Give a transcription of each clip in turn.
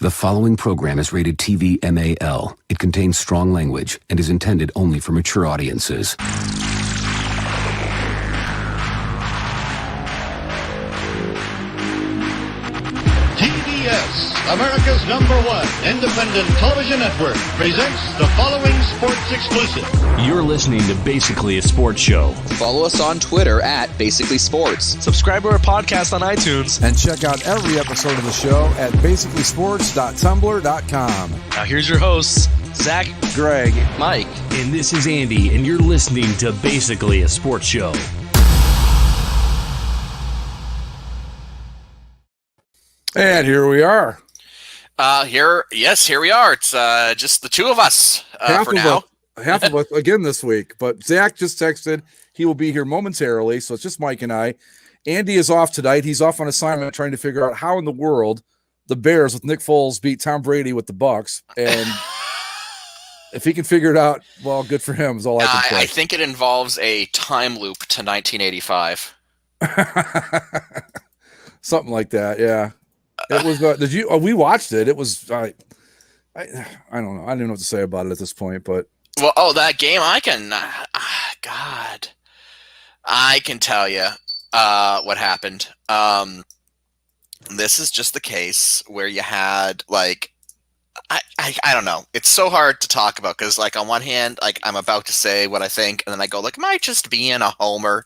The following program is rated TV MAL. It contains strong language and is intended only for mature audiences. TBS, America's #1 independent television network, presents the following sports exclusive. You're listening to Basically a Sports Show. Follow us on Twitter at Basically Sports. Subscribe to our podcast on iTunes. And check out every episode of the show at basicallysports.tumblr.com. Now here's your hosts, Zach, Greg, Mike. And this is Andy, and you're listening to Basically a Sports Show. And here we are. Here we are. It's just the two of us for now. Half of us again this week. But Zach just texted he will be here momentarily, so it's just Mike and I. Andy is off tonight. He's off on assignment trying to figure out how in the world the Bears with Nick Foles beat Tom Brady with the Bucs. And if he can figure it out, well, good for him is all I can say. I think it involves a time loop to 1985. Something like that, yeah. It was. Did you? We watched it. It was. I don't know. I don't know what to say about it at this point. But that game. I can. God, I can tell you what happened. This is just the case where you had like. I don't know. It's so hard to talk about because like on one hand, like I'm about to say what I think, and then I go like, am I just being a homer?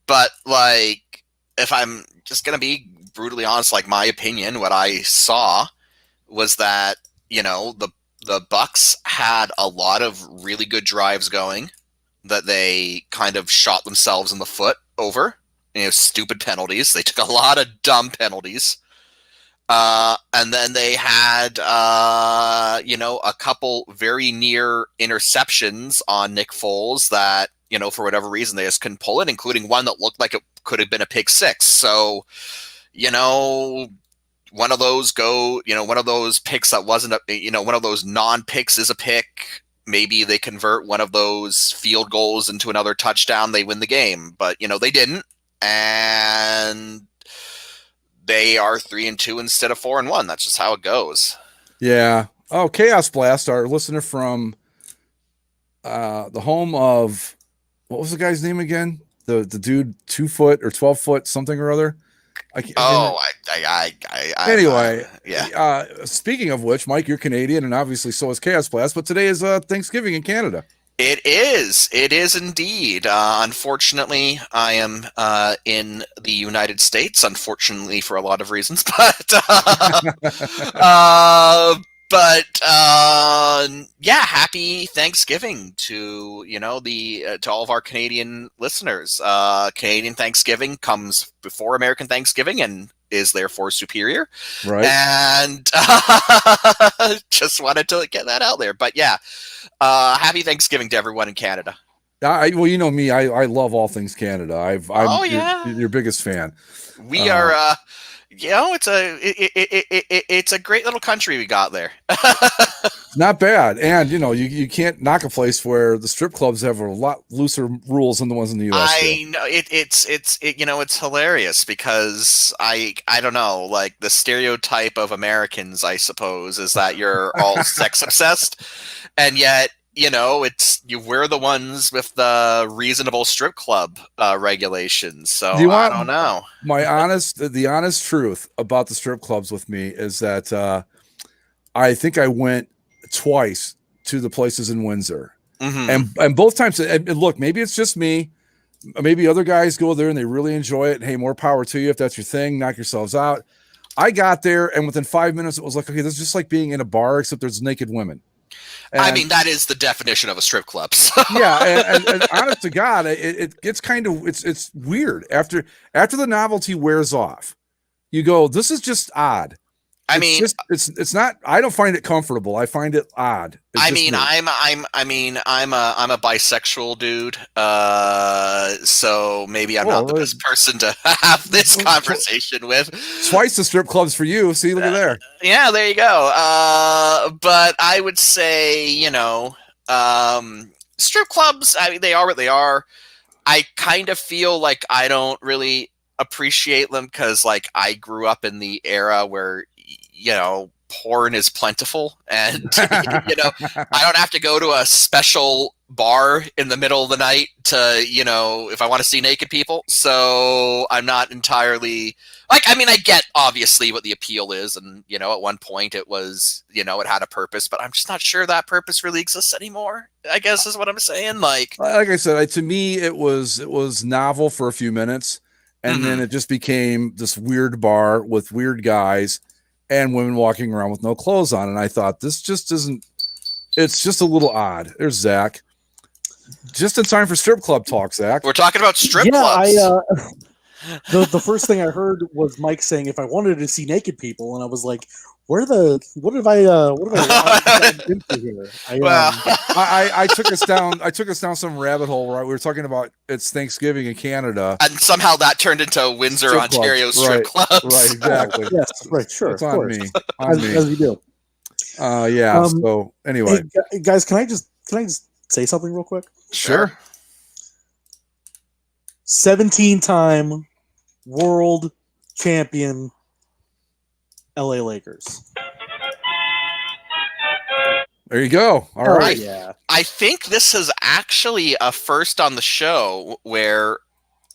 But like, if I'm just gonna be brutally honest, like my opinion, what I saw was that, you know, the Bucs had a lot of really good drives going that they kind of shot themselves in the foot over, you know, stupid penalties. They took a lot of dumb penalties. And then they had, you know, a couple very near interceptions on Nick Foles that, you know, for whatever reason, they just couldn't pull it, including one that looked like it could have been a pick six. So, you know, one of those picks that wasn't one of those non-picks is a pick. Maybe they convert one of those field goals into another touchdown. They win the game, but you know, they didn't. And they are 3-2 instead of 4-1. That's just how it goes. Yeah. Oh, Chaos Blast, our listener from the home of, what was the guy's name again? The dude, 2 foot or 12 foot something or other. Anyway, yeah. Speaking of which, Mike, you're Canadian, and obviously so is Chaos Blast. But today is Thanksgiving in Canada. It is indeed. Unfortunately, I am in the United States. Unfortunately, for a lot of reasons, yeah, happy Thanksgiving to to all of our Canadian listeners. Canadian Thanksgiving comes before American Thanksgiving and is therefore superior. Right. And just wanted to get that out there. But yeah, happy Thanksgiving to everyone in Canada. Well, you know me, I love all things Canada. I'm your biggest fan. We are. It's a great little country we got there. Not bad. And, you know, you can't knock a place where the strip clubs have a lot looser rules than the ones in the U.S. I know it's hilarious because I don't know, like the stereotype of Americans, I suppose, is that you're all sex obsessed, and yet, you know, we're the ones with the reasonable strip club regulations. So I don't know. The honest truth about the strip clubs with me is that I think I went twice to the places in Windsor, and both times. And look, maybe it's just me. Maybe other guys go there and they really enjoy it. And hey, more power to you if that's your thing. Knock yourselves out. I got there, and within 5 minutes, it was like, okay, this is just like being in a bar, except there's naked women. And, I mean, that is the definition of a strip club. So. Yeah, and honest to God, it gets kind of it's weird after the novelty wears off. You go, this is just odd. It's not. I don't find it comfortable. I find it odd. I'm a bisexual dude. So maybe I'm not the best person to have this conversation with. Twice the strip clubs for you. See, look at there. Yeah, there you go. But I would say, strip clubs. I mean, they are what they are. I kind of feel like I don't really appreciate them because, like, I grew up in the era where porn is plentiful, and you know, I don't have to go to a special bar in the middle of the night to, you know, if I want to see naked people. So I'm not entirely like, I mean, I get obviously what the appeal is, and you know, at one point it was, you know, it had a purpose, but I'm just not sure that purpose really exists anymore, I guess is what I'm saying. Like I said, to me it was novel for a few minutes, and then it just became this weird bar with weird guys and women walking around with no clothes on, and I thought, this just isn't, it's just a little odd. There's Zach. Just in time for strip club talk, Zach. We're talking about strip clubs. The first thing I heard was Mike saying if I wanted to see naked people, and I was like, what have I gotten into here? I took us down some rabbit hole, right? We were talking about it's Thanksgiving in Canada, and somehow that turned into Windsor, Ontario strip clubs. Right, exactly. Yes, right, sure. It's on me. As we do. So anyway, hey, guys, can I just say something real quick? Sure. 17-time world champion LA Lakers. There you go. All right. Yeah. I think this is actually a first on the show where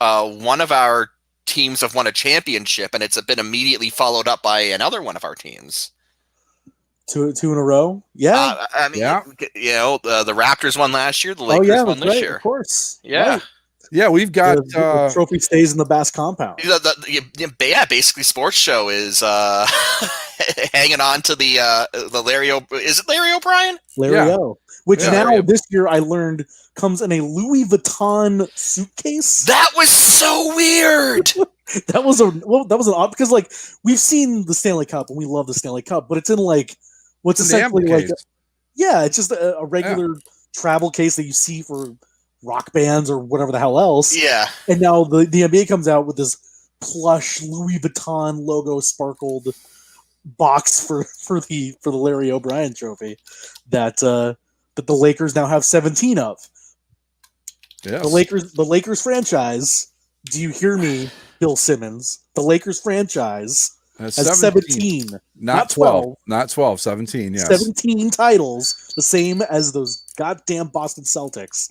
one of our teams have won a championship, and it's been immediately followed up by another one of our teams. Two in a row. Yeah. I mean, you know, the Raptors won last year. The Lakers won this year. Of course. Yeah. Right. Yeah, we've got the trophy stays in the Bass compound. Basically, Sports Show is hanging on to the Larry. Is it Larry O'Brien? Larry O. Which now this year I learned comes in a Louis Vuitton suitcase. That was so weird. that was an odd, because like we've seen the Stanley Cup and we love the Stanley Cup, but it's in like what's essentially like it's just a regular travel case that you see for rock bands or whatever the hell else. Yeah. And now the NBA comes out with this plush Louis Vuitton logo sparkled box for the Larry O'Brien trophy that the Lakers now have 17 of. Yes. The Lakers franchise, do you hear me, Bill Simmons? The Lakers franchise has 17. Not 12. Not 12, 17, yes. 17 titles, the same as those goddamn Boston Celtics.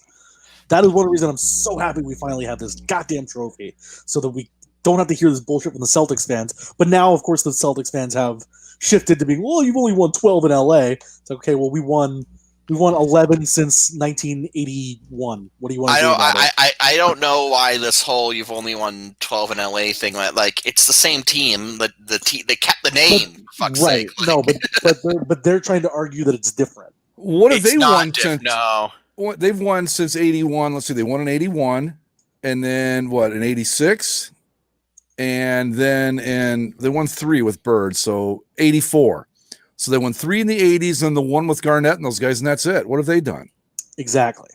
That is one reason I'm so happy we finally have this goddamn trophy, so that we don't have to hear this bullshit from the Celtics fans. But now, of course, the Celtics fans have shifted to being, well, you've only won 12 in LA. It's okay. Well, we won 11 since 1981. What do you want to do about it? I don't know why this whole you've only won 12 in LA thing. Like, it's the same team. They kept the name. For fuck's sake. No, but they're trying to argue that it's different. What have they won since? No. They've won since 81. Let's see. They won in 81, and then in 86, and then they won 3 with Bird, so 84. So they won 3 in the 80s, and the one with Garnett and those guys, and that's it. What have they done? Exactly.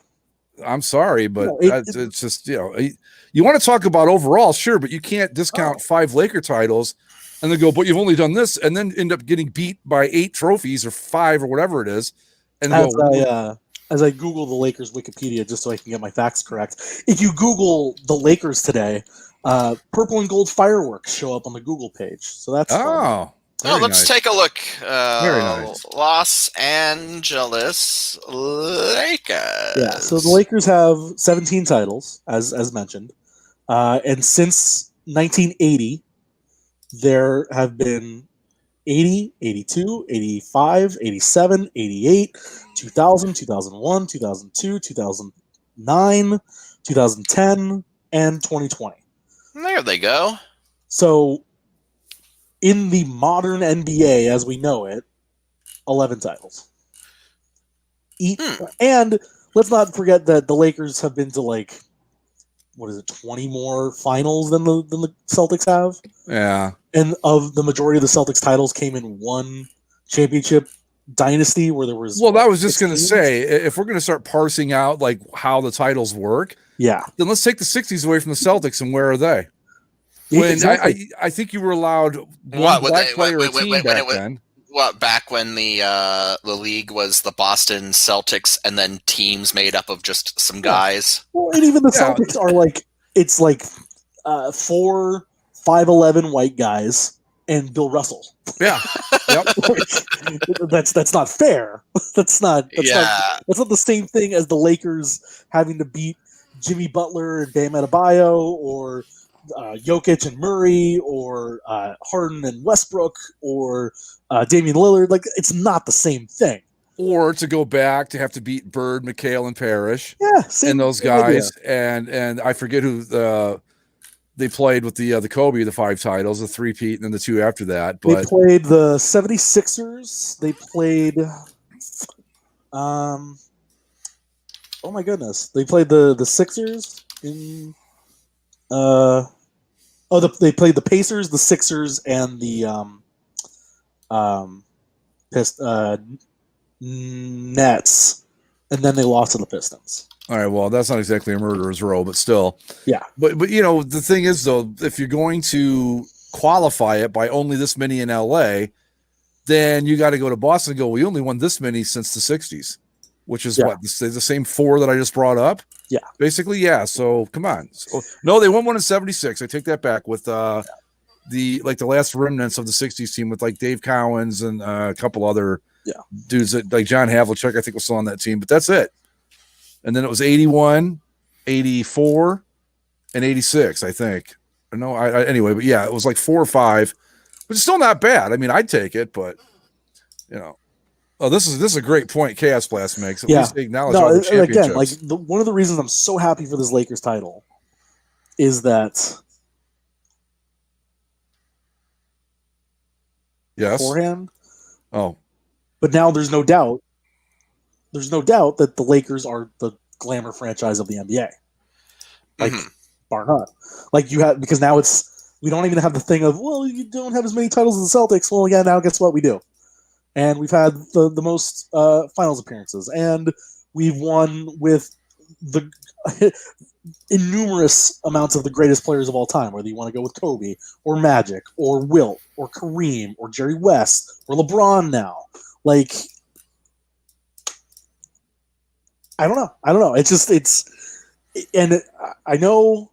I'm sorry, but it's just, you want to talk about overall, sure, but you can't discount 5 Laker titles and then go, but you've only done this, and then end up getting beat by 8 trophies or 5 or whatever it is. And as I Google the Lakers Wikipedia, just so I can get my facts correct, if you Google the Lakers today, purple and gold fireworks show up on the Google page. So that's fun. Let's take a look. Very nice. Los Angeles Lakers. Yeah, so the Lakers have 17 titles, as mentioned. And since 1980, there have been 80, 82, 85, 87, 88, 2000, 2001, 2002, 2009, 2010, and 2020. There they go. So, in the modern NBA as we know it, 11 titles. And let's not forget that the Lakers have been to 20 more finals than the Celtics have? Yeah. And of the majority of the Celtics titles came in one championship dynasty where there was... Well, I was just going to say, if we're going to start parsing out how the titles work, then let's take the 60s away from the Celtics, and where are they? Exactly. I think you were allowed one black player a team back then. Back when the league was the Boston Celtics and then teams made up of just some guys. Well, and even the Celtics are it's 4 5'11" white guys and Bill Russell. Yeah. Yep. That's not fair. That's not the same thing as the Lakers having to beat Jimmy Butler and Bam Adebayo, or Jokic and Murray, or Harden and Westbrook, or Damian Lillard. Like, it's not the same thing. Or to go back to have to beat Bird, McHale, and Parrish, Same and those guys, and I forget who they played with the Kobe, the 5 titles, the 3-peat, and then the 2 after that. But they played the 76ers. They played, oh my goodness, they played the Sixers in, they played the Pacers, the Sixers, and the Nets, and then they lost to the Pistons. all right, well, that's not exactly a murderer's row, but still. Yeah. But the thing is, though, if you're going to qualify it by only this many in LA, then you got to go to Boston and go, we only won this many since the 60s, which is what, the same 4 that I just brought up? Yeah. Basically, yeah. So come on. No, they won one in 76. I take that back with the last remnants of the 60s team with like Dave Cowens and a couple other dudes that, like John Havlicek, I think, was still on that team, but that's it. And then it was 81, 84, and 86, I think. No, anyway, but yeah, it was like 4 or 5, which is still not bad. I mean, I'd take it, but this is a great point Chaos Blast makes. At least they acknowledge all the championships. Again, one of the reasons I'm so happy for this Lakers title is that beforehand. Oh. But now there's no doubt. There's no doubt that the Lakers are the glamour franchise of the NBA. Like, bar none. Like, because now we don't even have the thing of, well, you don't have as many titles as the Celtics. Well, yeah, now guess what? We do. And we've had the most finals appearances. And we've won with the innumerous amounts of the greatest players of all time, whether you want to go with Kobe or Magic or Wilt or Kareem or Jerry West or LeBron now. Like, I don't know. I know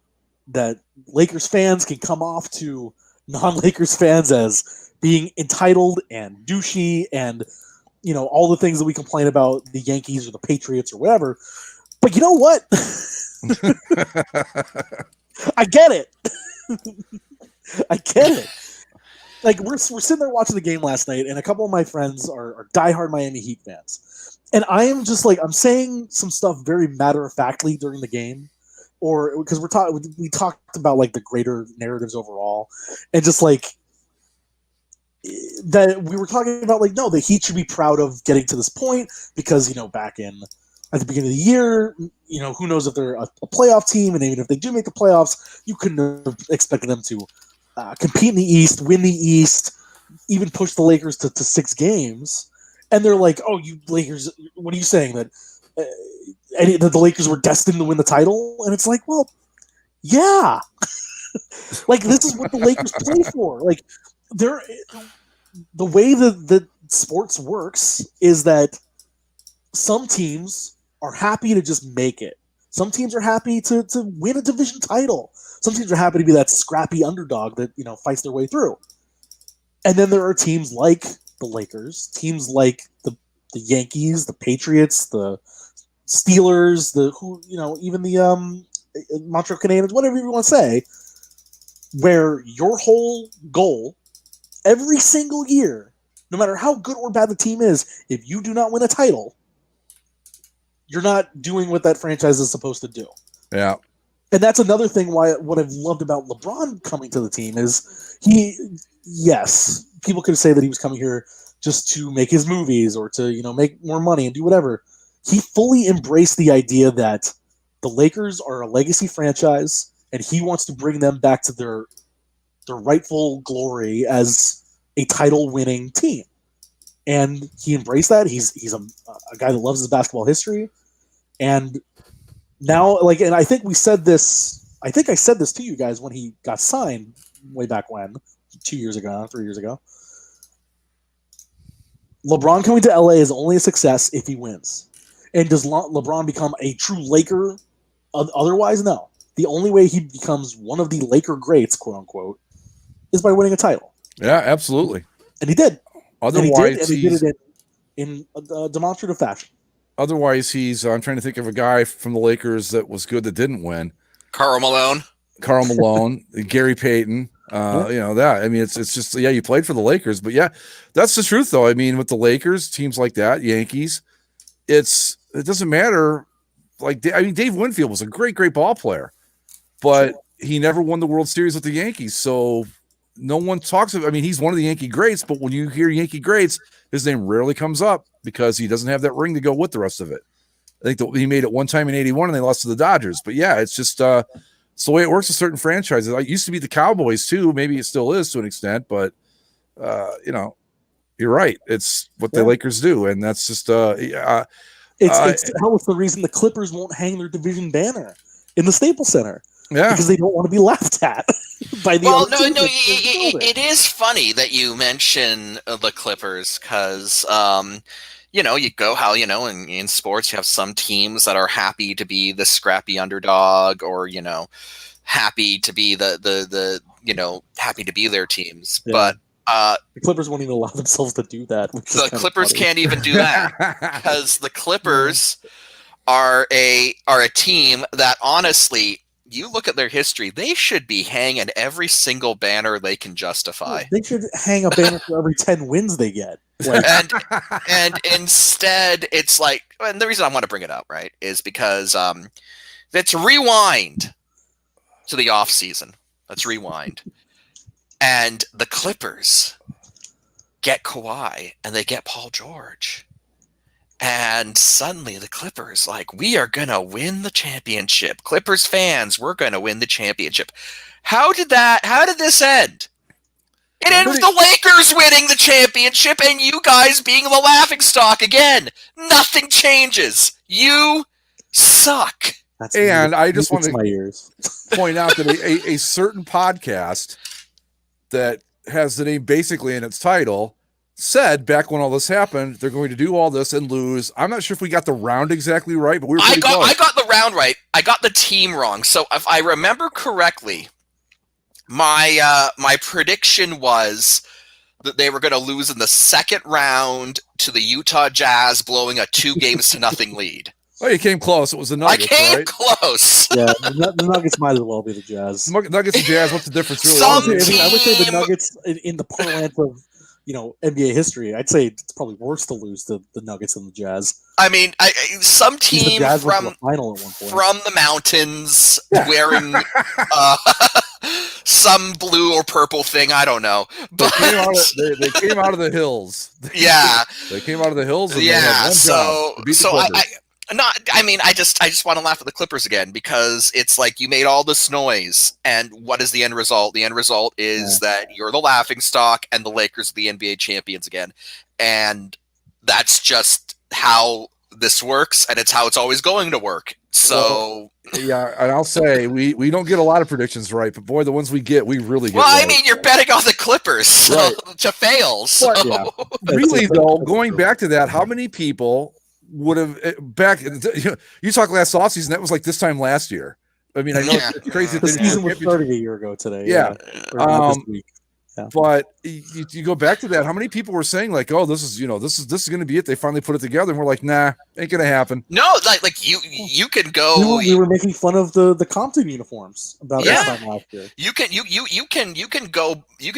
that Lakers fans can come off to non-Lakers fans as being entitled and douchey and, all the things that we complain about the Yankees or the Patriots or whatever. But you know what? I get it. I get it. Like, we're sitting there watching the game last night, and a couple of my friends are diehard Miami Heat fans. And I am just like, I'm saying some stuff very matter-of-factly during the game, or because we talked about like the greater narratives overall, and just like that we were talking about like, no, the Heat should be proud of getting to this point because, back at the beginning of the year, who knows if they're a playoff team, and even if they do make the playoffs, you couldn't have expected them to compete in the East, win the East, even push the Lakers to 6 games. And they're like, oh, you Lakers, what are you saying? That that the Lakers were destined to win the title? And it's like, well, yeah. Like, this is what the Lakers play for. Like, the way that sports works is that some teams are happy to just make it. Some teams are happy to win a division title. Some teams are happy to be that scrappy underdog that, fights their way through. And then there are teams like the Lakers, teams like the Yankees, the Patriots, the Steelers, even the Montreal Canadiens, whatever you want to say, where your whole goal every single year, no matter how good or bad the team is, if you do not win a title, you're not doing what that franchise is supposed to do. Yeah. And that's another thing what I've loved about LeBron coming to the team is yes, people could say that he was coming here just to make his movies or to, make more money and do whatever. He fully embraced the idea that the Lakers are a legacy franchise and he wants to bring them back to their rightful glory as a title-winning team. And he embraced that. He's a guy that loves his basketball history. And now, and I think I said this to you guys when he got signed way back when, 3 years ago. LeBron coming to LA is only a success if he wins. And does LeBron become a true Laker otherwise? No. The only way he becomes one of the Laker greats, quote unquote, is by winning a title. Yeah, absolutely. And he did. Otherwise, he did it in demonstrative fashion. Otherwise, I'm trying to think of a guy from the Lakers that was good that didn't win. Karl Malone, Gary Payton. That. I mean, it's just you played for the Lakers, but that's the truth though. I mean, with the Lakers, teams like that, Yankees, it doesn't matter. Like, Dave Winfield was a great ball player, but he never won the World Series with the Yankees. So no one talks about. I mean, he's one of the Yankee greats, but when you hear Yankee greats, his name rarely comes up because he doesn't have that ring to go with the rest of it. I think he made it one time in '81 and they lost to the Dodgers. But it's just it's the way it works with certain franchises. It used to be the Cowboys too. Maybe it still is to an extent, but you're right. It's what the Lakers do, and that's just It's the reason the Clippers won't hang their division banner in the Staples Center. Yeah, because they don't want to be laughed at by the. Well, no. It is funny that you mention the Clippers because, you go how in sports you have some teams that are happy to be the scrappy underdog, or happy to be the happy to be their teams, but. The Clippers won't even allow themselves to do that. The Clippers can't even do that because the Clippers are a team that, honestly, you look at their history, they should be hanging every single banner they can justify. They should hang a banner for every 10 wins they get. And instead, it's like, and the reason I want to bring it up, right, is because let's rewind to the off season. Let's rewind. And the Clippers get Kawhi and they get Paul George. And suddenly the Clippers, we are going to win the championship. Clippers fans, we're going to win the championship. How did this end? It ended with the Lakers winning the championship and you guys being the laughingstock again. Nothing changes. You suck. I just want to point out that a certain podcast that has the name basically in its title said back when all this happened, they're going to do all this and lose. I'm not sure if we got the round exactly right, but we were pretty close. I got the round right. I got the team wrong. So if I remember correctly, my prediction was that they were going to lose in the second round to the Utah Jazz, blowing a 2-0 lead. Oh, you came close. It was the Nuggets, I came close. Yeah, the Nuggets might as well be the Jazz. Nuggets and Jazz, what's the difference really? I would say the Nuggets, in the parlance of NBA history, I'd say it's probably worse to lose to the Nuggets than the Jazz. I mean, some team from the mountains wearing some blue or purple thing. I don't know. But they came out of the hills. Yeah, they came out of the hills. And they had one job to beat the Clippers. I just want to laugh at the Clippers again because it's like you made all this noise, and what is the end result? The end result is that you're the laughingstock, and the Lakers are the NBA champions again, and that's just how this works, and it's how it's always going to work. So and I'll say we don't get a lot of predictions right, but boy, the ones we get, we really get. Well, right. I mean, you're betting on the Clippers to fail. So. Really, though, going back to that, how many people would have you talk last offseason, that was like this time last year. I mean, I know it's crazy. The season was starting a year ago today. But you go back to that, how many people were saying this is going to be it? They finally put it together, and we're like, nah, ain't going to happen. No, you can go. We were making fun of the Compton uniforms about this time last year. You can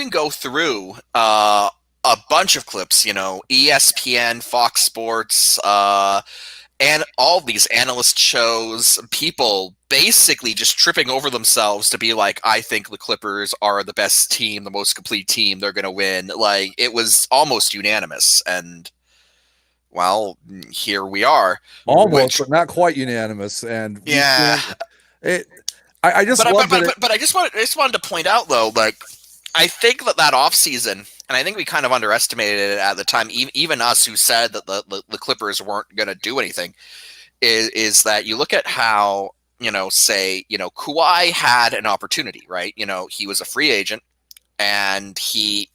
go through a bunch of clips, ESPN, Fox Sports, and all these analyst shows, people basically just tripping over themselves to be like, I think the Clippers are the best team, the most complete team, they're going to win. It was almost unanimous. And, well, here we are. Almost, but not quite unanimous. And I just wanted to point out, though, I think that offseason, and I think we kind of underestimated it at the time, even us who said that the Clippers weren't going to do anything, is that you look at how, Kawhi had an opportunity, right? He was a free agent, and he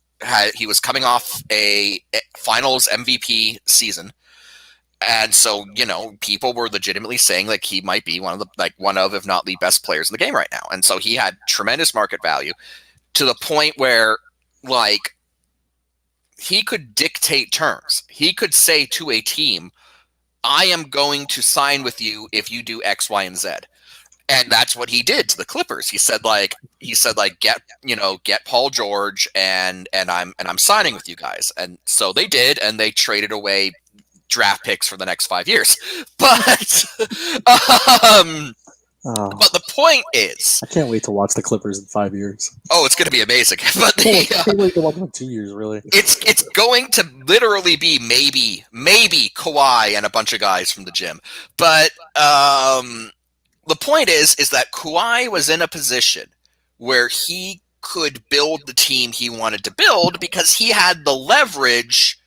was coming off a finals MVP season. And so, people were legitimately saying he might be one of, if not the best players in the game right now. And so he had tremendous market value to the point where, dictate terms. He could say to a team, I am going to sign with you if you do X, Y, and Z. And that's what he did to the Clippers. He said get Paul George and I'm signing with you guys. And so they did, and they traded away draft picks for the next 5 years. But but the point is, I can't wait to watch the Clippers in 5 years. Oh, it's going to be amazing. But I can't wait to watch them in 2 years, really. It's going to literally be maybe Kawhi and a bunch of guys from the gym. But the point is that Kawhi was in a position where he could build the team he wanted to build because he had the leverage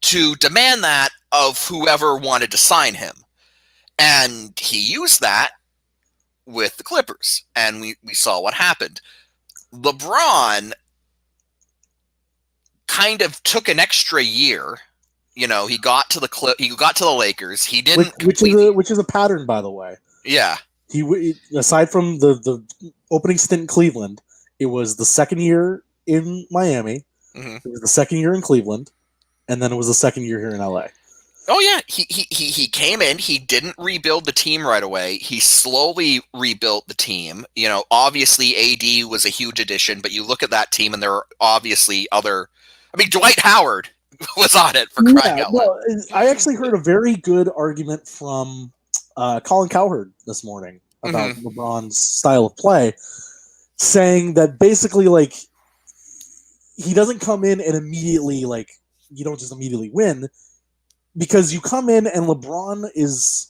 to demand that of whoever wanted to sign him. And he used that with the Clippers, and we saw what happened. LeBron kind of took an extra year. You know, he got to the Lakers. He didn't, which is a pattern, by the way. Yeah. He aside from the opening stint in Cleveland, it was the second year in Miami. Mm-hmm. It was the second year in Cleveland, and then it was the second year here in LA. Oh yeah, he came in. He didn't rebuild the team right away. He slowly rebuilt the team. You know, obviously AD was a huge addition, but you look at that team and there are obviously other. I mean, Dwight Howard was on it, for crying out loud. Well, I actually heard a very good argument from Colin Cowherd this morning about LeBron's style of play, saying that basically, like, he doesn't come in and immediately, like, you don't just immediately win. Because you come in and LeBron is,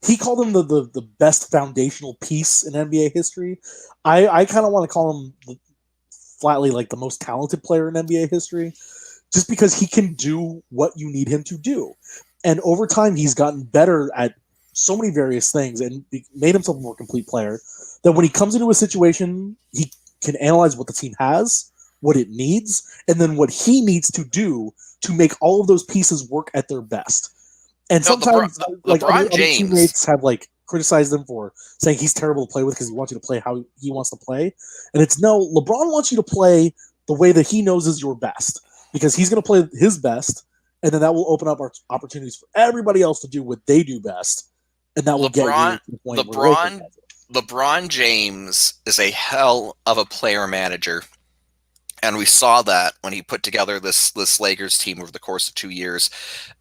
he called him the best foundational piece in NBA history. I kind of want to call him flatly like the most talented player in NBA history, just because he can do what you need him to do. And over time, he's gotten better at so many various things and made himself a more complete player that when he comes into a situation, he can analyze what the team has, what it needs, and then what he needs to do to make all of those pieces work at their best. And sometimes LeBron James, teammates have like criticized him for saying he's terrible to play with because he wants you to play how he wants to play. And it's no, LeBron wants you to play the way that he knows is your best, because he's going to play his best, and then that will open up our opportunities for everybody else to do what they do best, and that will get you to the point where LeBron James is a hell of a player manager. And we saw that when he put together this Lakers team over the course of 2 years.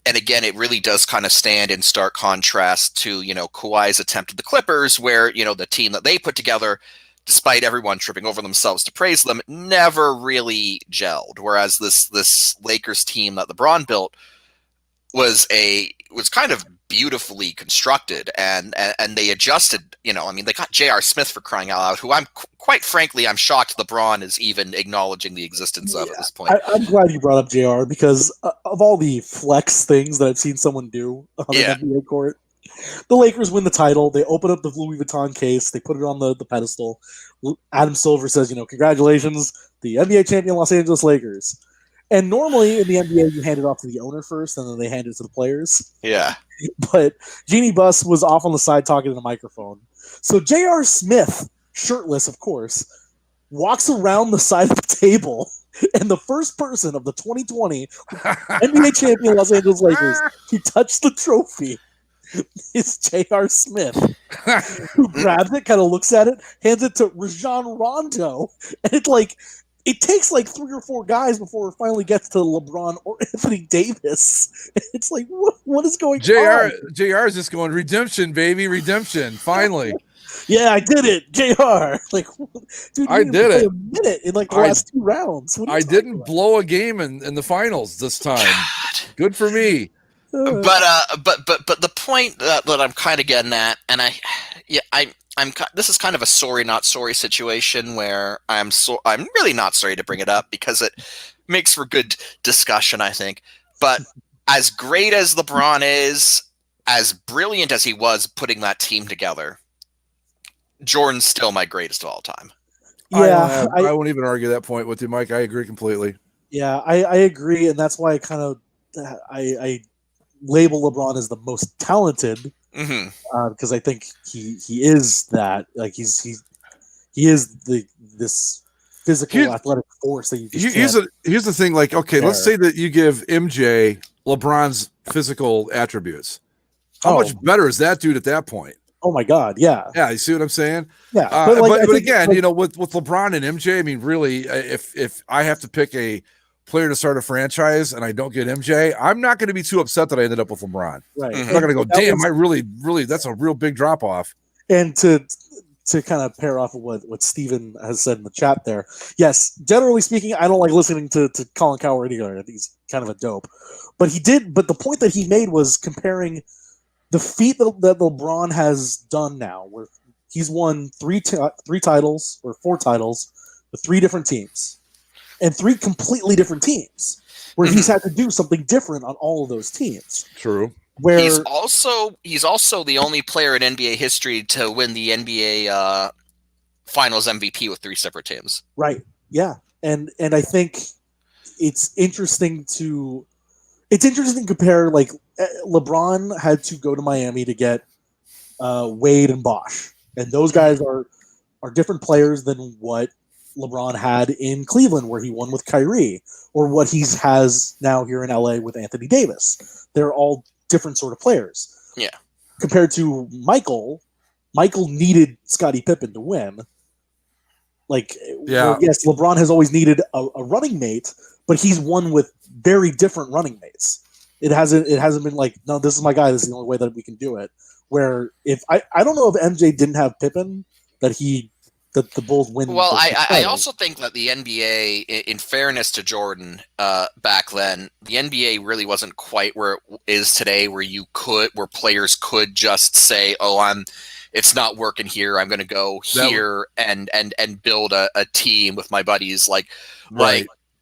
And again, it really does kind of stand in stark contrast to, you know, Kawhi's attempt at the Clippers, where, you know, the team that they put together, despite everyone tripping over themselves to praise them, never really gelled. Whereas this Lakers team that LeBron built was kind of beautifully constructed, and they adjusted. You know, I mean, they got J.R. Smith, for crying out loud, who quite frankly I'm shocked LeBron is even acknowledging the existence of at this point. I'm glad you brought up JR, because of all the flex things that I've seen someone do on the NBA court, the Lakers win the title. They open up the Louis Vuitton case. They put it on the pedestal. Adam Silver says, you know, congratulations, the NBA champion Los Angeles Lakers. And normally in the NBA, you hand it off to the owner first, and then they hand it to the players. Yeah. But Jeannie Buss was off on the side talking to the microphone. So J.R. Smith, shirtless, of course, walks around the side of the table, and the first person of the 2020 NBA champion Los Angeles Lakers to touch the trophy is J.R. Smith, who grabs it, kind of looks at it, hands it to Rajon Rondo, and it's like, it takes like 3 or 4 guys before it finally gets to LeBron or Anthony Davis. It's like, what is going on? JR is just going, redemption, baby, redemption, finally. Yeah, I did it, JR. Like, dude, I did it. A minute in like the last 2 rounds. I didn't blow a game in the finals this time. Good for me. But the point that I'm kind of getting at, and this is kind of a sorry not sorry situation where I'm really not sorry to bring it up because it makes for good discussion, I think. But as great as LeBron is, as brilliant as he was putting that team together, Jordan's still my greatest of all time. Yeah, I won't even argue that point with you, Mike. I agree completely. Yeah, I agree, and that's why I label LeBron as the most talented, because I think he is that. Like he is this physical, Here's- athletic force that you just Here's the thing. Like, okay, let's Fair. say that you give MJ LeBron's physical attributes. How Oh. much better is that dude at that point? Oh my God, yeah, Yeah, you see what I'm saying? yeah. But, I think, again, like, you know, with LeBron and MJ, I mean, really, if I have to pick a player to start a franchise and I don't get MJ, I'm not going to be too upset that I ended up with LeBron. right. I'm not going to go, That damn, was- I really, that's a real big drop off. And to kind of pair off of what Steven has said in the chat there, yes, generally speaking, I don't like listening to Colin Cowherd either. He's kind of a dope. But the point that he made was comparing the feat that LeBron has done now, where he's won three titles or 4 titles with 3 different teams, and 3 completely different teams, where he's had to do something different on all of those teams. True. Where He's also the only player in NBA history to win the NBA Finals MVP with 3 separate teams. right, yeah, and I think it's interesting to compare. Like LeBron had to go to Miami to get Wade and Bosh, and those guys are different players than what LeBron had in Cleveland, where he won with Kyrie, or what he has now here in LA with Anthony Davis. They're all different sort of players. Yeah. Compared to Michael needed Scottie Pippen to win. Like, Yeah. well, yes, LeBron has always needed a running mate, but he's won with very different running mates. It hasn't been like, no, this is my guy. This is the only way that we can do it. Where if I don't know if MJ didn't have Pippen, that the Bulls win. Well, the I title. also think that the NBA, in fairness to Jordan, back then, the NBA really wasn't quite where it is today, where players could just say, "Oh, it's not working here. I'm going to go here and build a team with my buddies." Like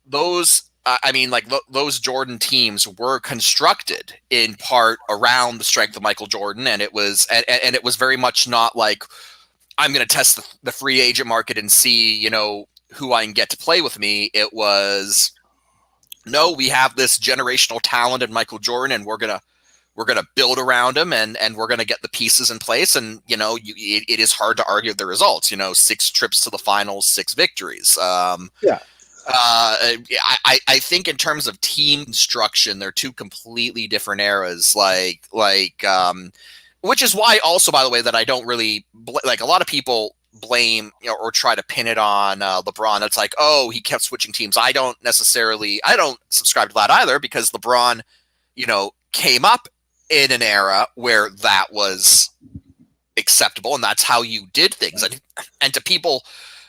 those. I mean, like those Jordan teams were constructed in part around the strength of Michael Jordan, and it was and it was very much not like, I'm going to test the free agent market and see, you know, who I can get to play with me. It was, no, we have this generational talent in Michael Jordan, and we're gonna build around him, and we're gonna get the pieces in place. And you know, it is hard to argue the results. You know, 6 trips to the finals, 6 victories. I think in terms of team construction, they're 2 completely different eras. Which is why, also, by the way, that I don't really like. A lot of people blame, you know, or try to pin it on LeBron. It's like, oh, he kept switching teams. I don't subscribe to that either, because LeBron, you know, came up in an era where that was acceptable, and that's how you did things. And to people,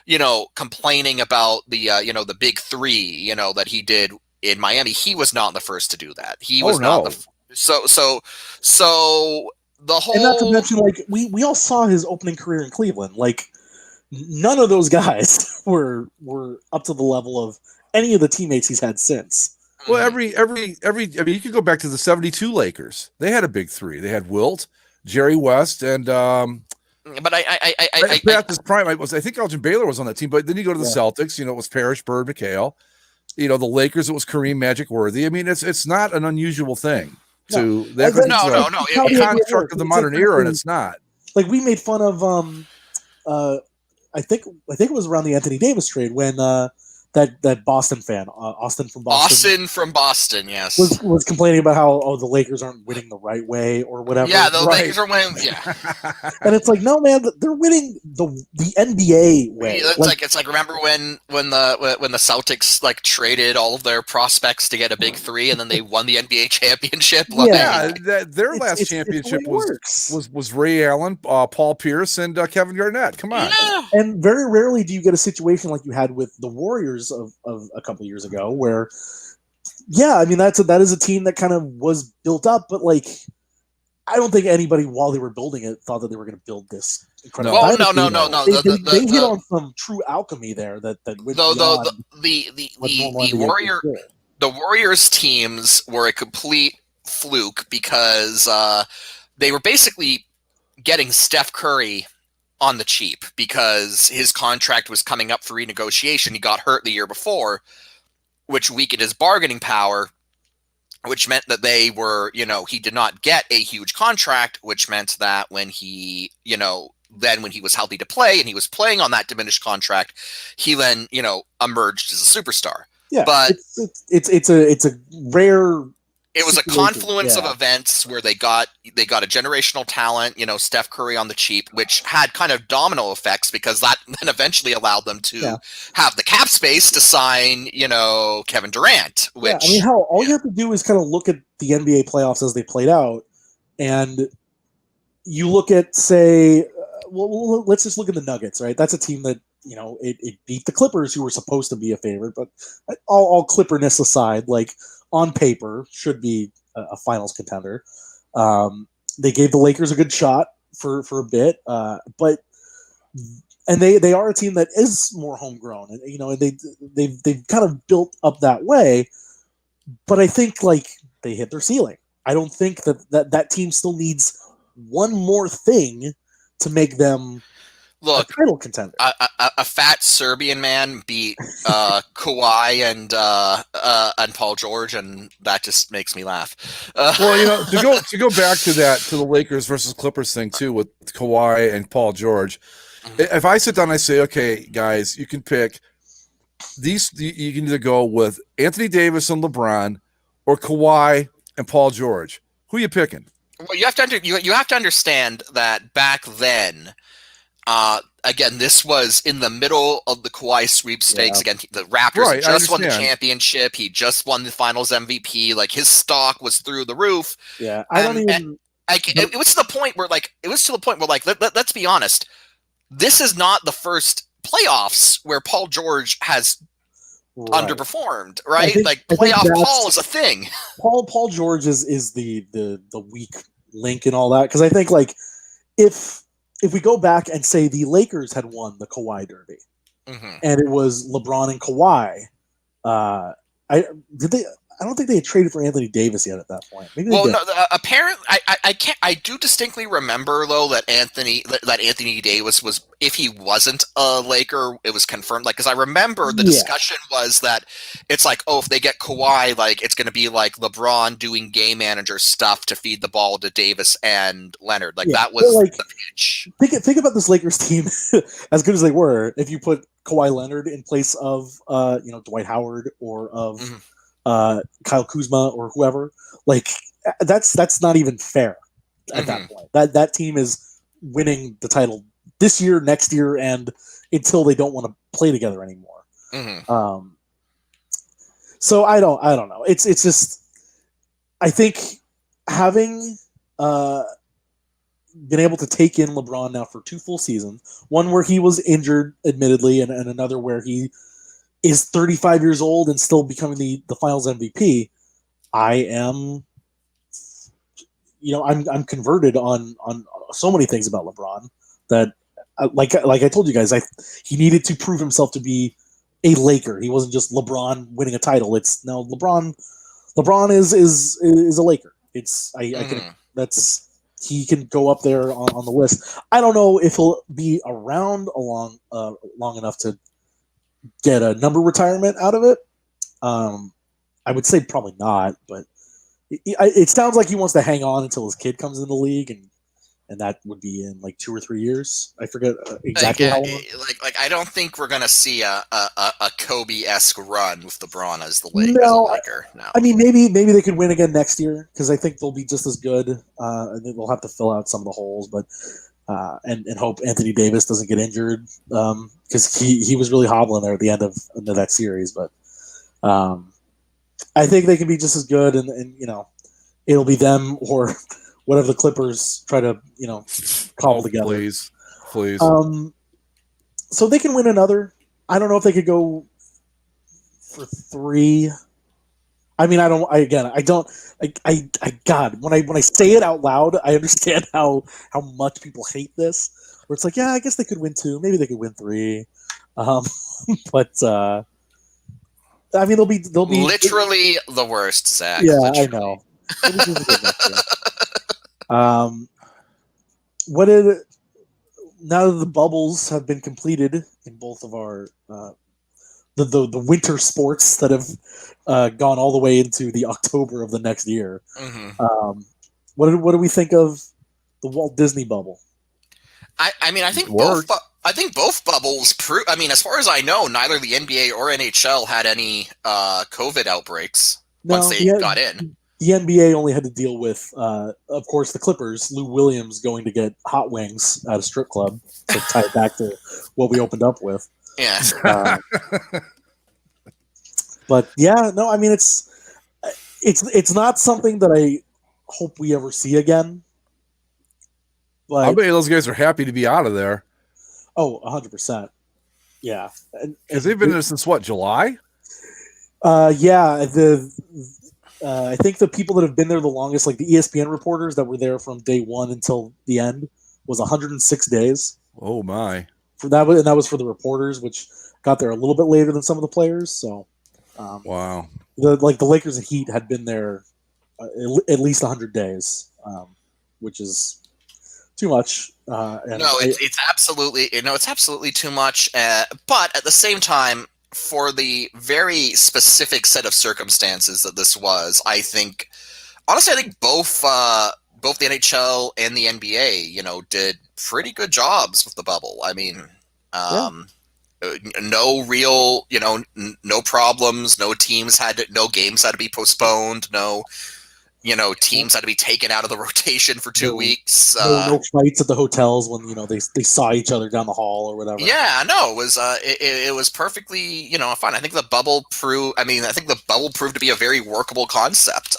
you know, complaining about the you know, the big 3, you know, that he did in Miami, he was not the first to do that. He was not so the whole. And not to mention, like, we all saw his opening career in Cleveland. Like, none of those guys were up to the level of any of the teammates he's had since. Well, every I mean, you could go back to the 72 Lakers. They had a big 3. They had Wilt, Jerry West, and But at this prime, I think Elgin Baylor was on that team. But then you go to the Celtics. You know, it was Parrish, Bird, McHale. You know, the Lakers, it was Kareem, Magic, Worthy. I mean, it's not an unusual thing to No. a construct of the modern era, and it's not. Like, we made fun of I think it was around the Anthony Davis trade when that Boston fan, Austin from Boston, yes, was complaining about how the Lakers aren't winning the right way or whatever. Yeah, the Lakers are winning. Yeah, and it's like, no, man, they're winning the NBA way. It's like remember when the Celtics like traded all of their prospects to get a big 3, and then they won the NBA championship. Their last championship was Ray Allen, Paul Pierce, and Kevin Garnett. Come on. Yeah. And very rarely do you get a situation like you had with the Warriors of a couple years ago, where, I mean, that is a team that kind of was built up, but like, I don't think anybody, while they were building it, thought that they were going to build this incredible. No. They hit on some true alchemy there. The Warriors teams were a complete fluke, because they were basically getting Steph Curry on the cheap, because his contract was coming up for renegotiation. He got hurt the year before, which weakened his bargaining power, which meant that he did not get a huge contract, which meant that when he, then when he was healthy to play and he was playing on that diminished contract, he then, emerged as a superstar. Yeah, but it's a rare. It was a situation. confluence of events where they got a generational talent, Steph Curry on the cheap, which had kind of domino effects because that then eventually allowed them to have the cap space to sign, Kevin Durant. Which all you have to do is kind of look at the NBA playoffs as they played out, and you look at, say, let's just look at the Nuggets, right? That's a team that it beat the Clippers, who were supposed to be a favorite, but all Clipperness aside, like, on paper, should be a finals contender. They gave the Lakers a good shot for a bit, but they are a team that is more homegrown, and they've kind of built up that way. But I think like they hit their ceiling. I don't think that team still needs one more thing to make them a title contender. A fat Serbian man beat Kawhi and Paul George, and that just makes me laugh. Well, to go back to the Lakers versus Clippers thing too, with Kawhi and Paul George. If I sit down and I say, okay, guys, you can pick these. You can either go with Anthony Davis and LeBron, or Kawhi and Paul George. Who are you picking? Well, you have to understand that back then. Again, this was in the middle of the Kawhi sweepstakes. Again, the Raptors had just won the championship. He just won the Finals MVP. Like, his stock was through the roof. Yeah, it was to the point where, let's be honest. This is not the first playoffs where Paul George has underperformed, right? Playoff Paul is a thing. Paul George is the weak link and all that, because I think like if we go back and say the Lakers had won the Kawhi Derby, and it was LeBron and Kawhi, I don't think they had traded for Anthony Davis yet at that point. Maybe they did. Apparently, I can't. I do distinctly remember though that Anthony Davis was, if he wasn't a Laker, it was confirmed. Like, because I remember the discussion was that it's like, oh, if they get Kawhi, like it's going to be like LeBron doing game manager stuff to feed the ball to Davis and Leonard. Like that was the pitch. Think about this Lakers team, as good as they were. If you put Kawhi Leonard in place of Dwight Howard or of Kyle Kuzma or whoever, like that's not even fair at that point. That team is winning the title this year, next year, and until they don't want to play together anymore. So I don't know. It's just, I think having been able to take in LeBron now for 2 full seasons, one where he was injured, admittedly, and another where he is 35 years old and still becoming the Finals MVP. I am, I'm converted on so many things about LeBron that, like I told you guys, he needed to prove himself to be a Laker. He wasn't just LeBron winning a title. It's now LeBron is a Laker. He can go up there on the list. I don't know if he'll be around long enough to get a number retirement out of it. I would say probably not, but it sounds like he wants to hang on until his kid comes in the league, and that would be in like 2 or 3 years. I forget exactly how long. Like I don't think we're gonna see a Kobe-esque run with LeBron as the Laker. No, I mean maybe they could win again next year, because I think they'll be just as good, and then they'll have to fill out some of the holes, but. And hope Anthony Davis doesn't get injured, because he was really hobbling there at the end of that series. But I think they can be just as good, and it'll be them or whatever the Clippers try to cobble together. Please. So they can win another. I don't know if they could go for 3. I mean, God, when I say it out loud, I understand how much people hate this. Where it's like, yeah, I guess they could win 2, maybe they could win 3, but I mean, they'll be literally the worst, Zach. Yeah, literally. I know. Now that the bubbles have been completed in both of our the winter sports that have gone all the way into the October of the next year. What do we think of the Walt Disney bubble? I mean, I think Worked. both bubbles prove. I mean, as far as I know, neither the NBA or NHL had any COVID outbreaks once they got in. The NBA only had to deal with, of course, the Clippers, Lou Williams going to get hot wings at a strip club to tie it back to what we opened up with. Yeah. But yeah, no, I mean, it's not something that I hope we ever see again. I bet those guys are happy to be out of there. Oh, 100%. Yeah. Because they've been there since what, July? Yeah. I think the people that have been there the longest, like the ESPN reporters that were there from day one until the end, was 106 days. Oh my! And that was for the reporters, which got there a little bit later than some of the players. So, wow. The Lakers and Heat had been there at least 100 days, which is too much. It's absolutely too much. But at the same time, for the very specific set of circumstances that this was, I think both the NHL and the NBA, did pretty good jobs with the bubble. I mean, no real, no problems. No games had to be postponed. No, teams had to be taken out of the rotation for 2 weeks. No fights at the hotels when they saw each other down the hall or whatever. Yeah, no, it was perfectly fine. I think the bubble proved to be a very workable concept.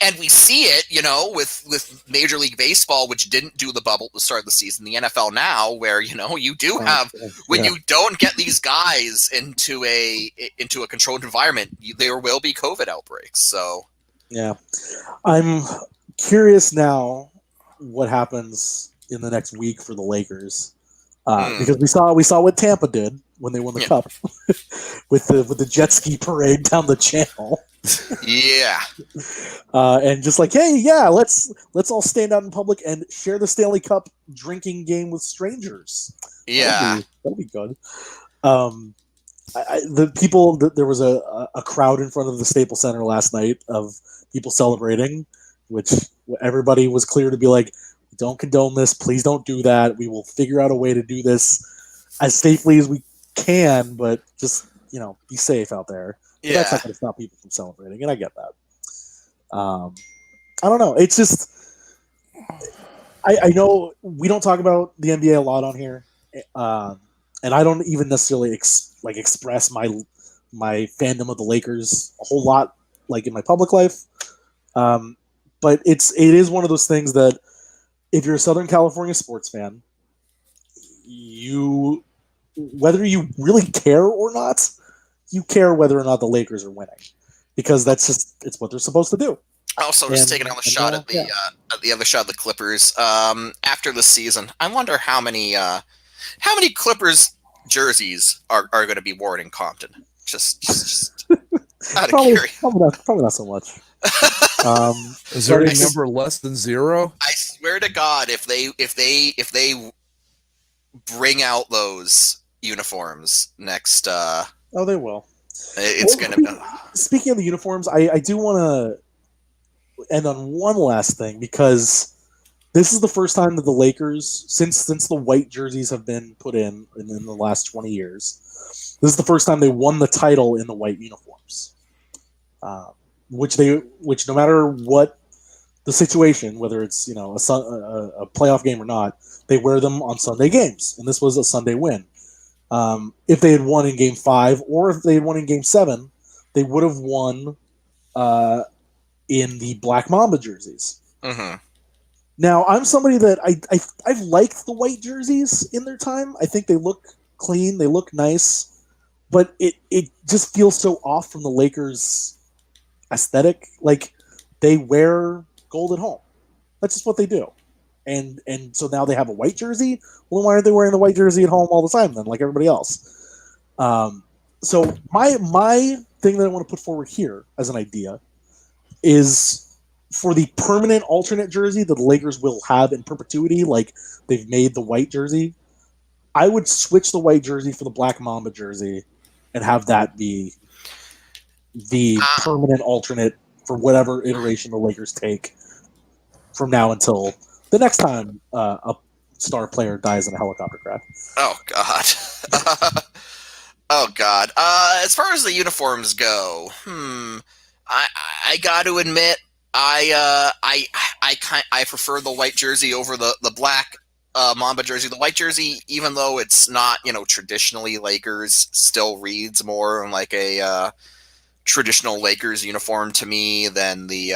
And we see it, with Major League Baseball, which didn't do the bubble at the start of the season. The NFL now, where you do have when you don't get these guys into a controlled environment, there will be COVID outbreaks. So. Yeah, I'm curious now what happens in the next week for the Lakers because we saw what Tampa did when they won the cup with the jet ski parade down the channel. Yeah, and just like, hey, yeah, let's all stand out in public and share the Stanley Cup drinking game with strangers. Yeah, that'll be good. There was a crowd in front of the Staples Center last night of people celebrating, which everybody was clear to be like, don't condone this. Please don't do that. We will figure out a way to do this as safely as we can, but just, be safe out there. But that's not going to stop people from celebrating, and I get that. I don't know. It's just, I know we don't talk about the NBA a lot on here, and I don't even necessarily express my fandom of the Lakers a whole lot, like in my public life. But it is one of those things that if you're a Southern California sports fan, whether you really care or not, you care whether or not the Lakers are winning, because it's what they're supposed to do. Also, just taking another shot at the other shot of the Clippers after the season. I wonder how many Clippers jerseys are going to be worn in Compton. Just out of curiosity. Probably not so much. Is there any number less than 0? I swear to God, if they bring out those uniforms next, they will. It's going to. Speaking of the uniforms, I do want to end on one last thing, because this is the first time that the Lakers, since the white jerseys have been put in the last 20 years, this is the first time they won the title in the white uniforms. Which no matter what the situation, whether it's a playoff game or not, they wear them on Sunday games, and this was a Sunday win. If they had won in Game 5 or if they had won in Game 7, they would have won in the Black Mamba jerseys. Mm-hmm. Now, I'm somebody that I've liked the white jerseys in their time. I think they look clean, they look nice, but it just feels so off from the Lakers' aesthetic. Like, they wear gold at home. That's just what they do. And so now they have a white jersey. Well, why aren't they wearing the white jersey at home all the time then, like everybody else? So my thing that I want to put forward here as an idea is for the permanent alternate jersey that the Lakers will have in perpetuity, like they've made the white jersey, I would switch the white jersey for the Black Mamba jersey and have that be the permanent alternate for whatever iteration the Lakers take from now until the next time a star player dies in a helicopter crash. Oh God. Oh God. As far as the uniforms go, I got to admit, I prefer the white jersey over the black Mamba jersey. The white jersey, even though it's not, traditionally Lakers, still reads more like a traditional Lakers uniform to me than the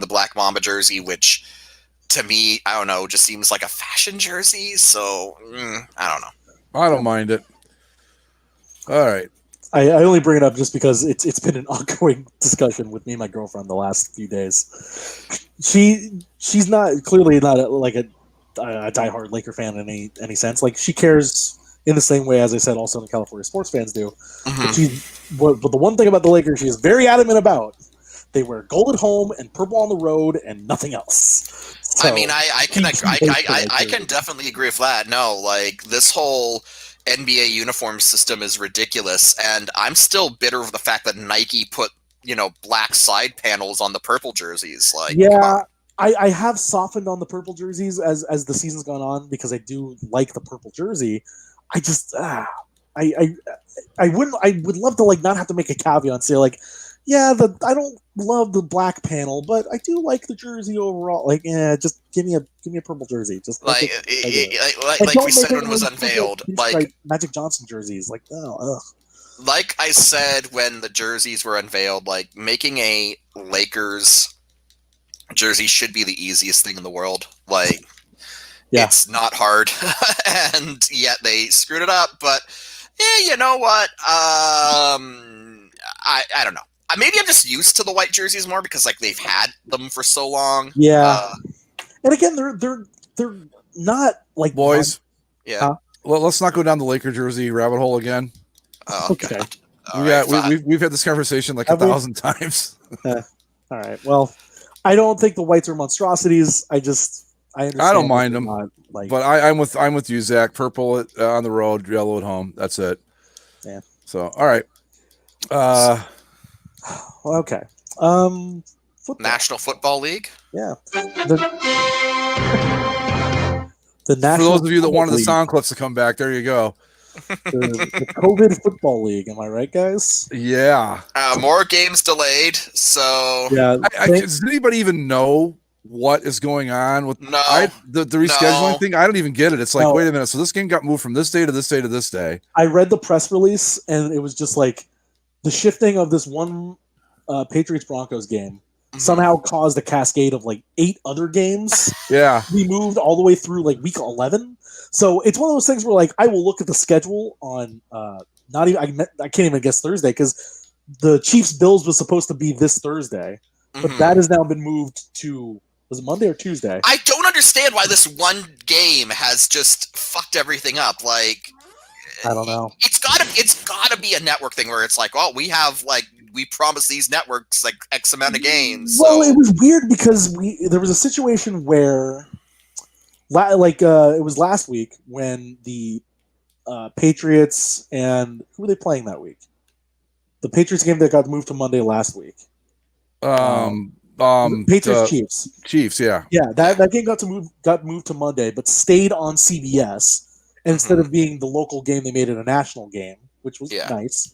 black Mamba jersey, which to me, I don't know, just seems like a fashion jersey. So I don't know. I don't mind it. All right. I only bring it up just because it's been an ongoing discussion with me and my girlfriend the last few days. She's clearly not a diehard Laker fan in any sense. Like, she cares in the same way, as I said, also the California sports fans do. Mm-hmm. But the one thing about the Lakers she is very adamant about, they wear gold at home and purple on the road and nothing else. So, I mean, I can definitely agree with that. No, like, this whole NBA uniform system is ridiculous, and I'm still bitter of the fact that Nike put black side panels on the purple jerseys. Like, yeah, I have softened on the purple jerseys as the season's gone on because I do like the purple jersey. I just I would love to not have to make a caveat and say I don't love the black panel, but I do like the jersey overall. Just give me a purple jersey. Just like we said when it was unveiled, like Magic Johnson jerseys. Like I said when the jerseys were unveiled, like, making a Lakers jersey should be the easiest thing in the world. Like, it's not hard, and yet they screwed it up. But you know what? I don't know. Maybe I'm just used to the white jerseys more because they've had them for so long. Yeah, and again, they're not like boys. Yeah. Huh? Well, let's not go down the Laker jersey rabbit hole again. Oh, okay. God. We've had this conversation like 1,000 times. All right. Well, I don't think the whites are monstrosities. I understand. I don't mind them, but I'm with you, Zach. Purple on the road, yellow at home. That's it. Yeah. So, all right. Okay. National Football League. Yeah. The For National those of you that Football wanted the League. sound clips to come back, there you go. The COVID Football League. Am I right, guys? Yeah. More games delayed. So Yeah. Does anybody even know what is going on with the rescheduling thing? I don't even get it. It's like, wait a minute. So this game got moved from this day to this day to this day. I read the press release, and it was just like the shifting of this one Patriots Broncos game somehow caused a cascade of 8 other games. Yeah. To be moved all the way through week 11. So it's one of those things where I will look at the schedule on I can't even guess Thursday because the Chiefs Bills was supposed to be this Thursday, but that has now been moved to, was it Monday or Tuesday? I don't understand why this one game has just fucked everything up. Like, I don't know. It's gotta be a network thing where it's like, well, we promised these networks X amount of games. Well, it was weird because there was a situation where it was last week when the Patriots and who were they playing that week? The Patriots game that got moved to Monday last week. Patriots Chiefs. Chiefs, yeah. Yeah, that game got moved to Monday, but stayed on CBS. And instead of being the local game, they made it a national game, which was nice.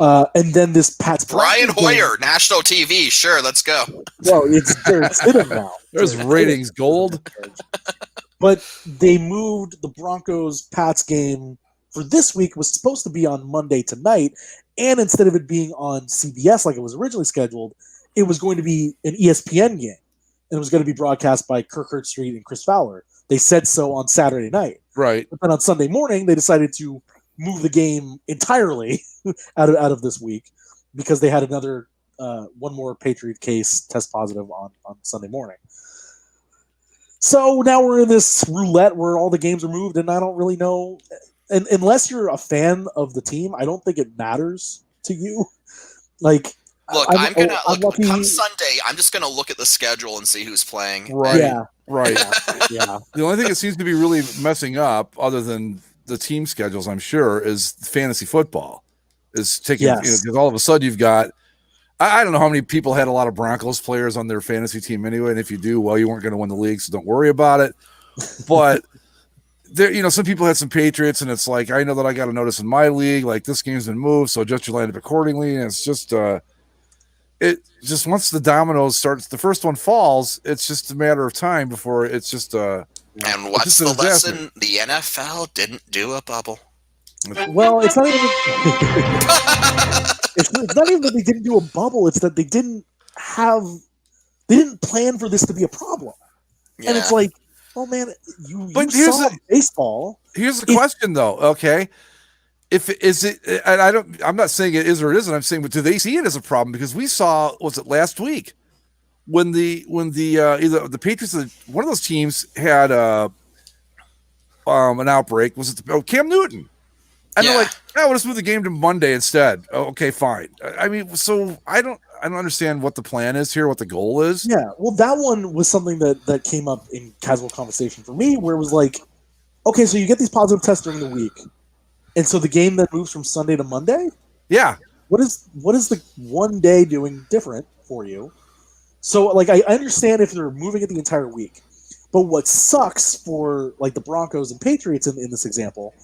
And then this Pat's Brian Hoyer, national TV. Sure, let's go. Well, it's hidden now. There's ratings gold. But they moved the Broncos Pats game for this week, was supposed to be on Monday tonight, and instead of it being on CBS like it was originally scheduled, it was going to be an ESPN game, and it was going to be broadcast by Kirk Herbstreit and Chris Fowler. They said so on Saturday night. Right. But then on Sunday morning, they decided to move the game entirely out of this week because they had another one more Patriot case test positive on Sunday morning. So now we're in this roulette where all the games are moved, and I don't really know. And unless you're a fan of the team, I don't think it matters to you. Look, I'm gonna lucky. Come Sunday. I'm just gonna look at the schedule and see who's playing. Right. Yeah. Right. Yeah. The only thing that seems to be really messing up, other than the team schedules, I'm sure, is fantasy football. Is taking because all of a sudden you've got. I don't know how many people had a lot of Broncos players on their fantasy team anyway, and if you do, well, you weren't going to win the league, so don't worry about it. but there, some people had some Patriots, and it's like, I know that I got a notice in my league, like this game's been moved, so adjust your lineup accordingly. And it's just, once the dominoes starts, the first one falls, it's just a matter of time before it's just And what's the lesson? The NFL didn't do a bubble. Well, it's not even. It's not even that they didn't do a bubble. It's that they didn't plan for this to be a problem. Yeah. And it's like, oh man, you saw baseball. Here's the question, though. Okay, I'm not saying it is or it isn't. I'm saying, but do they see it as a problem? Because we saw, was it last week when the either the Patriots, one of those teams had an outbreak. Was it Cam Newton? And they're like, we'll just move the game to Monday instead. Oh, okay, fine. I mean, so I don't understand what the plan is here, what the goal is. Yeah, well, that one was something that came up in casual conversation for me, where it was like, okay, so you get these positive tests during the week, and so the game that moves from Sunday to Monday? Yeah. What is the one day doing different for you? So, like, I understand if they're moving it the entire week, but what sucks for, like, the Broncos and Patriots in this example,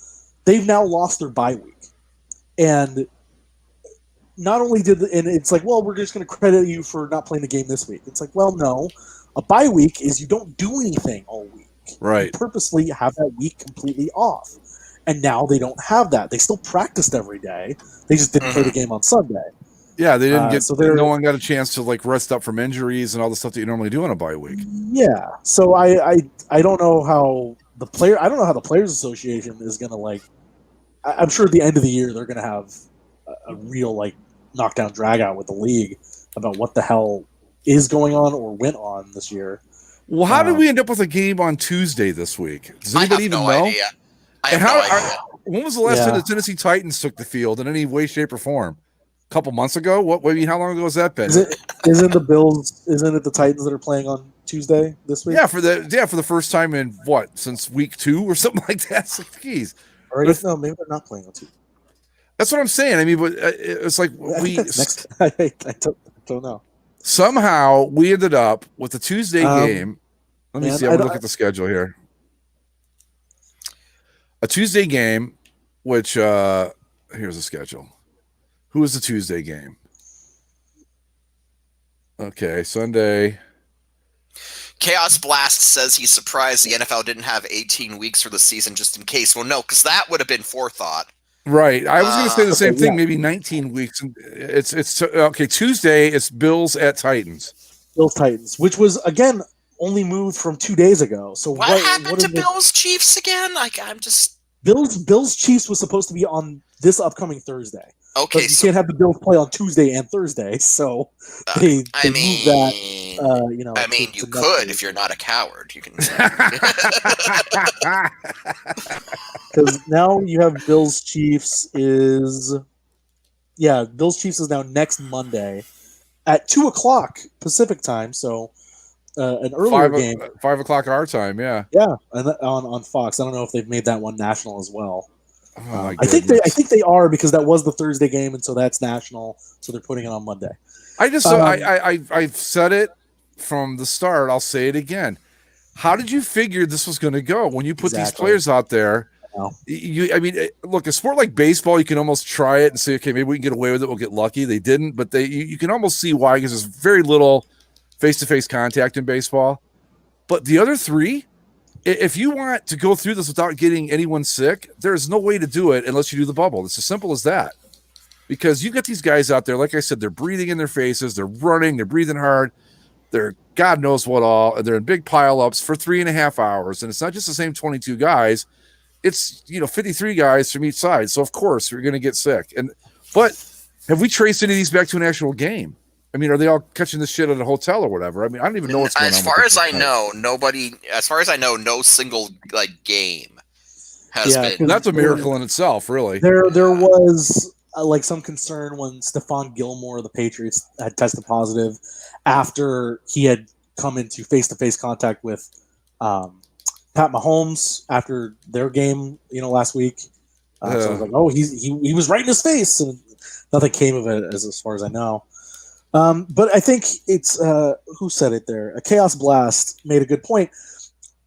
they've now lost their bye week. And not only and it's like, well, we're just going to credit you for not playing the game this week. It's like, well, no. A bye week is you don't do anything all week. Right. You purposely have that week completely off. And now they don't have that. They still practiced every day. They just didn't play the game on Sunday. Yeah, they didn't get. No one got a chance to like rest up from injuries and all the stuff that you normally do in a bye week. Yeah, so I don't know how the Players Association is going to like. I'm sure at the end of the year they're going to have a real like knockdown drag out with the league about what the hell is going on or went on this year. Well, how did we end up with a game on Tuesday this week? Does anybody even know? Idea. I have no idea. When was the last time the Tennessee Titans took the field in any way, shape, or form? A couple months ago? How long ago has that been? Isn't it the Titans that are playing on Tuesday this week? Yeah, for the first time in since week 2 or something like that. It's like, geez. Or maybe they're not playing on Tuesday. That's what I'm saying. I mean, but it's like I don't know. Somehow we ended up with a Tuesday game. Let me see. I'm gonna look at the schedule here. A Tuesday game, which here's the schedule. Who is the Tuesday game? Okay, Sunday. Chaos Blast says he's surprised the NFL didn't have 18 weeks for the season just in case. Well, no, because that would have been forethought. Right. I was going to say the same thing, maybe 19 weeks. It's okay. Tuesday, it's Bills at Titans. Bills Titans, which was, again, only moved from 2 days ago. So what happened to Bills Chiefs again? I'm just... Bills Chiefs was supposed to be on this upcoming Thursday. Okay, but you can't have the Bills play on Tuesday and Thursday, so they moved that. You could if you're not a coward. You can. Because now you have Bills Chiefs Bills Chiefs is now next Monday at 2:00 Pacific time. So an earlier game, 5:00 our time. Yeah, and on Fox. I don't know if they've made that one national as well. Oh, I think they are, because that was the Thursday game, and so that's national. So they're putting it on Monday. I've said it from the start. I'll say it again. How did you figure this was going to go when you put these players out there? Look, a sport like baseball, you can almost try it and say, okay, maybe we can get away with it. We'll get lucky. They didn't, but you can almost see why, because there's very little face-to-face contact in baseball. But the other three, if you want to go through this without getting anyone sick, there's no way to do it unless you do the bubble. It's as simple as that. Because you get these guys out there, like I said, they're breathing in their faces, they're running, they're breathing hard, they're God knows what all, and they're in big pile-ups for 3.5 hours. And it's not just the same 22 guys, it's 53 guys from each side. So of course you're going to get sick. But have we traced any of these back to an actual game? I mean, are they all catching this shit at a hotel or whatever? I mean, I don't even know what's going on. As far as I know, no single game has been. That's a miracle in itself, really. There was some concern when Stephon Gilmore of the Patriots had tested positive after he had come into face-to-face contact with Pat Mahomes after their game, last week. So I was like, oh, he was right in his face, and nothing came of it as far as I know. But I think it's who said it there? A Chaos Blast made a good point.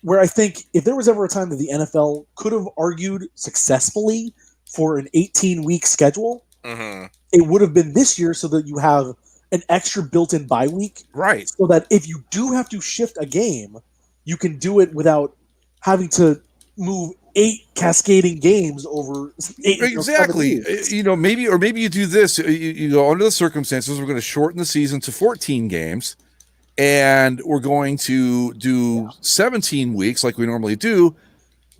where I think if there was ever a time that the NFL could have argued successfully for an 18-week schedule, it would have been this year, so that you have an extra built-in bye week, right? So that if you do have to shift a game, you can do it without having to move 8 cascading games over 8. Exactly. Maybe you do this. You go, under the circumstances, we're going to shorten the season to 14 games, and we're going to do 17 weeks like we normally do.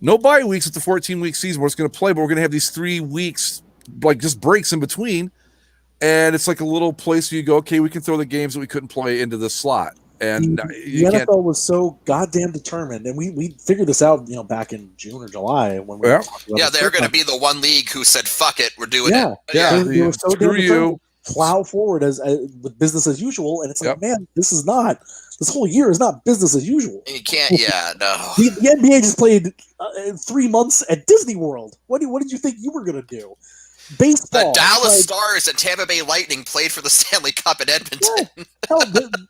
No bye weeks at the 14-week season. We're just going to play, but we're going to have these 3 weeks, like just breaks in between. And it's like a little place where you go, okay, we can throw the games that we couldn't play into the slot. And the NFL was so goddamn determined, and we figured this out, back in June or July when we they're going to be the one league who said, "Fuck it, we're doing it." They were so damn determined to plow forward as with business as usual, and it's like, man, this whole year is not business as usual. You can't, no. The NBA just played 3 months at Disney World. What did you think you were going to do? Baseball. The Dallas Stars and Tampa Bay Lightning played for the Stanley Cup in Edmonton. Yeah. Hell,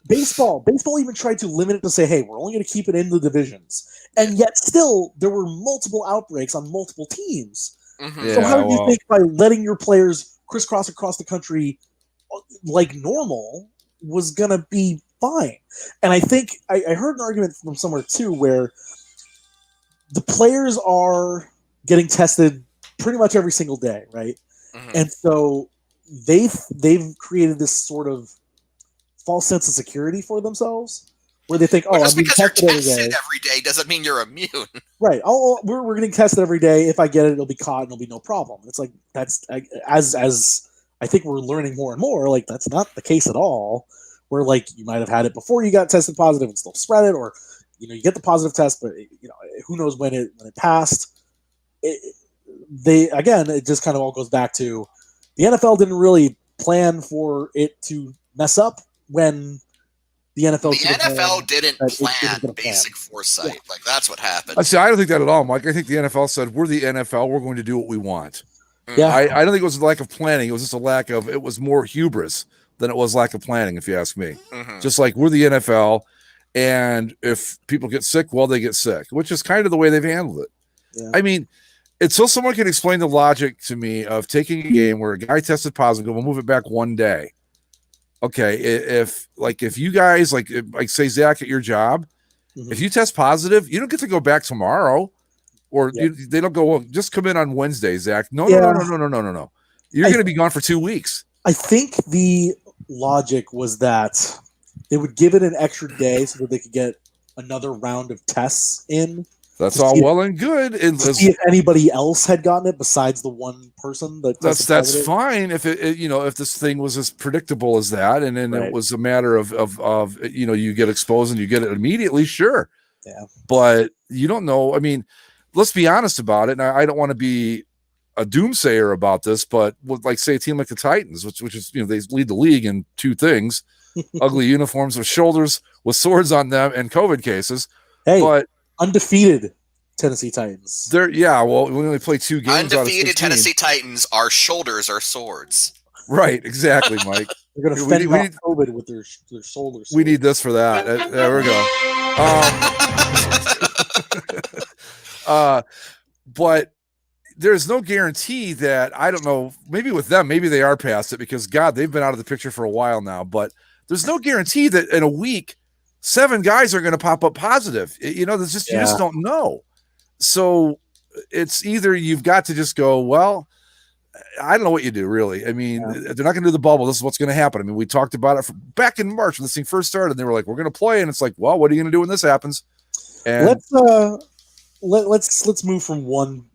baseball even tried to limit it to say, hey, we're only going to keep it in the divisions. And yet still, there were multiple outbreaks on multiple teams. So how do you think by letting your players crisscross across the country like normal was going to be fine? And I think I heard an argument from somewhere too where the players are getting tested pretty much every single day, right? And so they've created this sort of false sense of security for themselves, where they think, just I'm being because you're tested every day doesn't mean you're immune. Right. We're getting tested every day. If I get it, it'll be caught and it'll be no problem. It's like that's as I think we're learning more and more. Like that's not the case at all. Where like you might have had it before you got tested positive and still spread it, or you get the positive test, but who knows when it passed. It just kind of all goes back to the NFL didn't really plan for it to mess up when the NFL didn't plan basic foresight. Like that's what happened. I don't think that at all, Mike. I think the NFL said, we're the NFL, we're going to do what we want. Yeah. I don't think it was a lack of planning. It was just it was more hubris than it was lack of planning, if you ask me. Just like we're the NFL, and if people get sick, well, they get sick, which is kind of the way they've handled it. Yeah. I mean, until someone can explain the logic to me of taking a game where a guy tested positive, we'll move it back one day. Okay, if you guys like say Zach at your job, if you test positive, you don't get to go back tomorrow, or they don't go. Well, just come in on Wednesday, Zach. No. You're going to be gone for 2 weeks. I think the logic was that they would give it an extra day so that they could get another round of tests in. That's all well and good. See if anybody else had gotten it besides the one person that's fine. If if this thing was as predictable as that, and then it was a matter of you get exposed and you get it immediately, sure. Yeah. But you don't know. I mean, let's be honest about it. And I don't want to be a doomsayer about this, but with say a team like the Titans, which is they lead the league in 2 things: ugly uniforms with shoulders with swords on them and COVID cases. Hey, but undefeated Tennessee Titans. We only play 2 games. Undefeated Tennessee Titans, our shoulders are swords. Right, exactly, Mike. They're going to fend off COVID with their shoulders. We need this for that. There we go. But there's no guarantee that, I don't know, maybe with them, maybe they are past it because, God, they've been out of the picture for a while now. But there's no guarantee that in a week, 7 guys are going to pop up positive. There's just you just don't know. So it's either you've got to just go, well, I don't know what you do, really. I mean, they're not going to do the bubble. This is what's going to happen. I mean, we talked about it back in March when this thing first started. And they were like, we're going to play. And it's like, well, what are you going to do when this happens? And let's move from one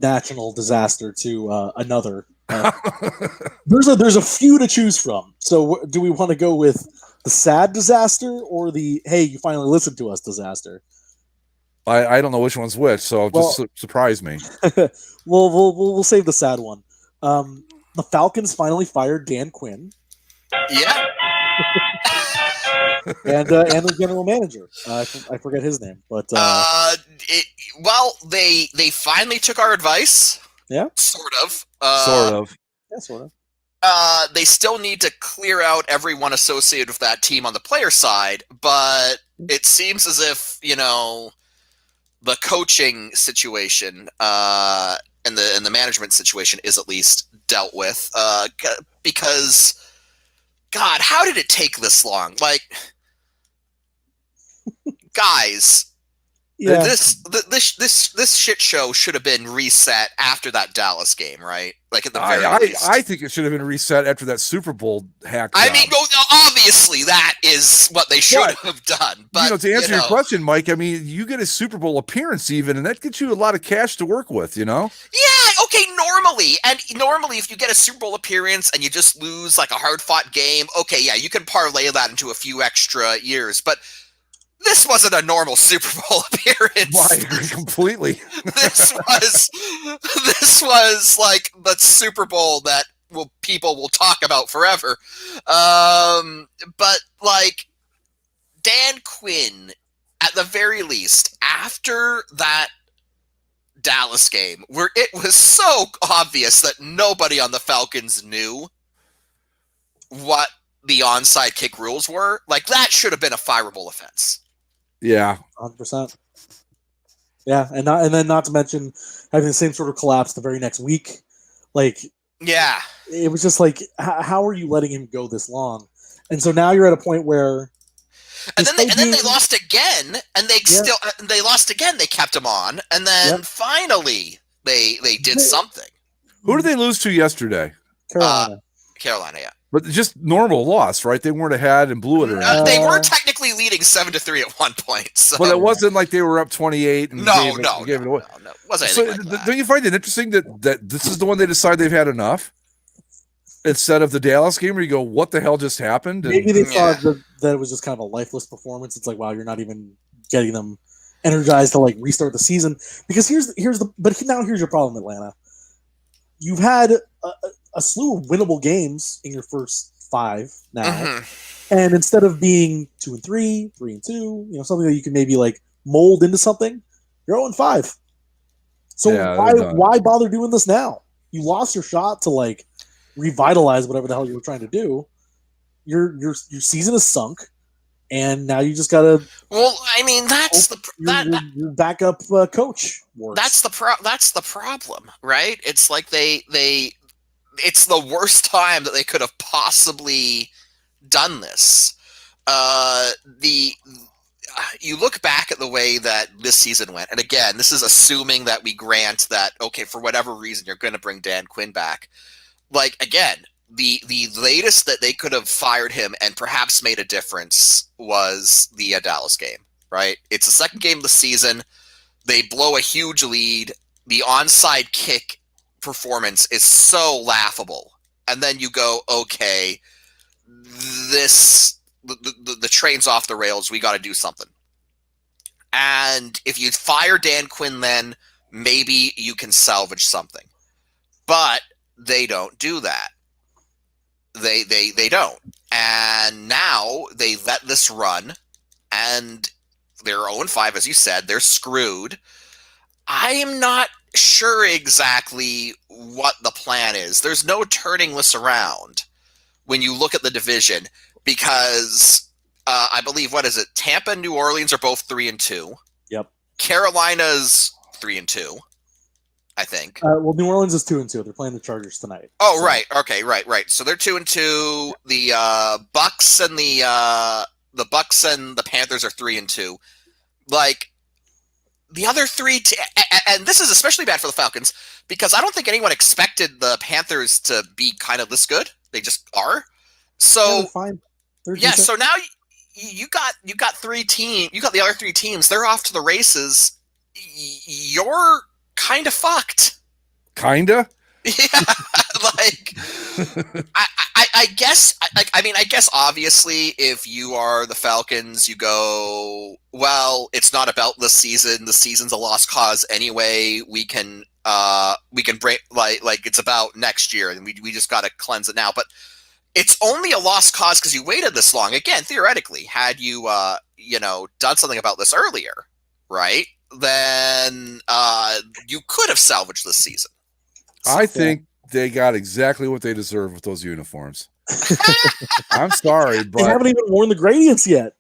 national disaster to another. There's a few to choose from. So do we want to go with the sad disaster or the hey, you finally listened to us disaster? I don't know which one's which, so just surprise me. We'll save the sad one. The Falcons finally fired Dan Quinn. Yeah. and the general manager. I forget his name, but they finally took our advice. Yeah. Sort of. Yeah, sort of. They still need to clear out everyone associated with that team on the player side, but it seems as if, the coaching situation and the management situation is at least dealt with. Because, God, how did it take this long? Like, guys. Yeah. This shit show should have been reset after that Dallas game, right? Like at the very least. I think it should have been reset after that Super Bowl hack. I mean, obviously that is what they should have done. But to answer your question, Mike, I mean, you get a Super Bowl appearance even, and that gets you a lot of cash to work with. Yeah. Okay. Normally, if you get a Super Bowl appearance and you just lose like a hard-fought game, okay, yeah, you can parlay that into a few extra years, but. This wasn't a normal Super Bowl appearance. Why? Completely. This was like the Super Bowl that people will talk about forever. But like Dan Quinn, at the very least, after that Dallas game, where it was so obvious that nobody on the Falcons knew what the onside kick rules were, like that should have been a fireable offense. Yeah, 100%. Yeah, and then not to mention having the same sort of collapse the very next week. Like, yeah, it was just like, how are you letting him go this long? And so now you're at a point where, and then they lost again, and they lost again. They kept him on, and then finally they did something. Who did they lose to yesterday? Carolina, yeah. But just normal loss, right? They weren't ahead and blew it around. They were technically leading 7-3 at one point. So. But it wasn't like they were up 28 and gave it away. No, it wasn't anything like that. Don't you find it interesting that this is the one they decide they've had enough? Instead of the Dallas game where you go, what the hell just happened? And, maybe they thought that it was just kind of a lifeless performance. It's like, wow, you're not even getting them energized to like restart the season. Because here's your problem, Atlanta. You've had a slew of winnable games in your first 5 now, and instead of being 2-3, 3-2, something that you can maybe like mold into something, you're 0-5. So why bother doing this now? You lost your shot to like revitalize whatever the hell you were trying to do. Your season is sunk, and now you just gotta. Well, I mean, that's your backup coach works. That's the problem, right? It's like it's the worst time that they could have possibly done this. You look back at the way that this season went, and again, this is assuming that we grant that, okay, for whatever reason, you're going to bring Dan Quinn back. Like, again, the latest that they could have fired him and perhaps made a difference was the Dallas game, right? It's the second game of the season. They blow a huge lead. The onside kick performance is so laughable. And then you go, okay, the train's off the rails. We got to do something. And if you fire Dan Quinn, then maybe you can salvage something. But they don't do that. They don't. And now they let this run, and they're 0-5, as you said. They're screwed. I am not sure exactly what the plan is. There's no turning this around when you look at the division, because I believe, what is it? Tampa and New Orleans are both 3-2. Yep. Carolina's 3-2, I think. Well, New Orleans is 2-2. They're playing the Chargers tonight. Oh, so. Right. Okay. Right. So they're 2-2. The Bucks and the Panthers are 3-2. Like, the other three, and this is especially bad for the Falcons, because I don't think anyone expected the Panthers to be kind of this good. They just are. So they're fine. So now you got 3 teams. You got the other 3 teams. They're off to the races. You're kind of fucked. Kinda. Yeah, like I guess. I mean, I guess obviously, if you are the Falcons, you go, well, it's not about this season. The season's a lost cause anyway. We can break like it's about next year, and we just got to cleanse it now. But it's only a lost cause because you waited this long. Again, theoretically, had you done something about this earlier, right? Then you could have salvaged this season. I think they got exactly what they deserve with those uniforms. I'm sorry, but they haven't even worn the gradients yet.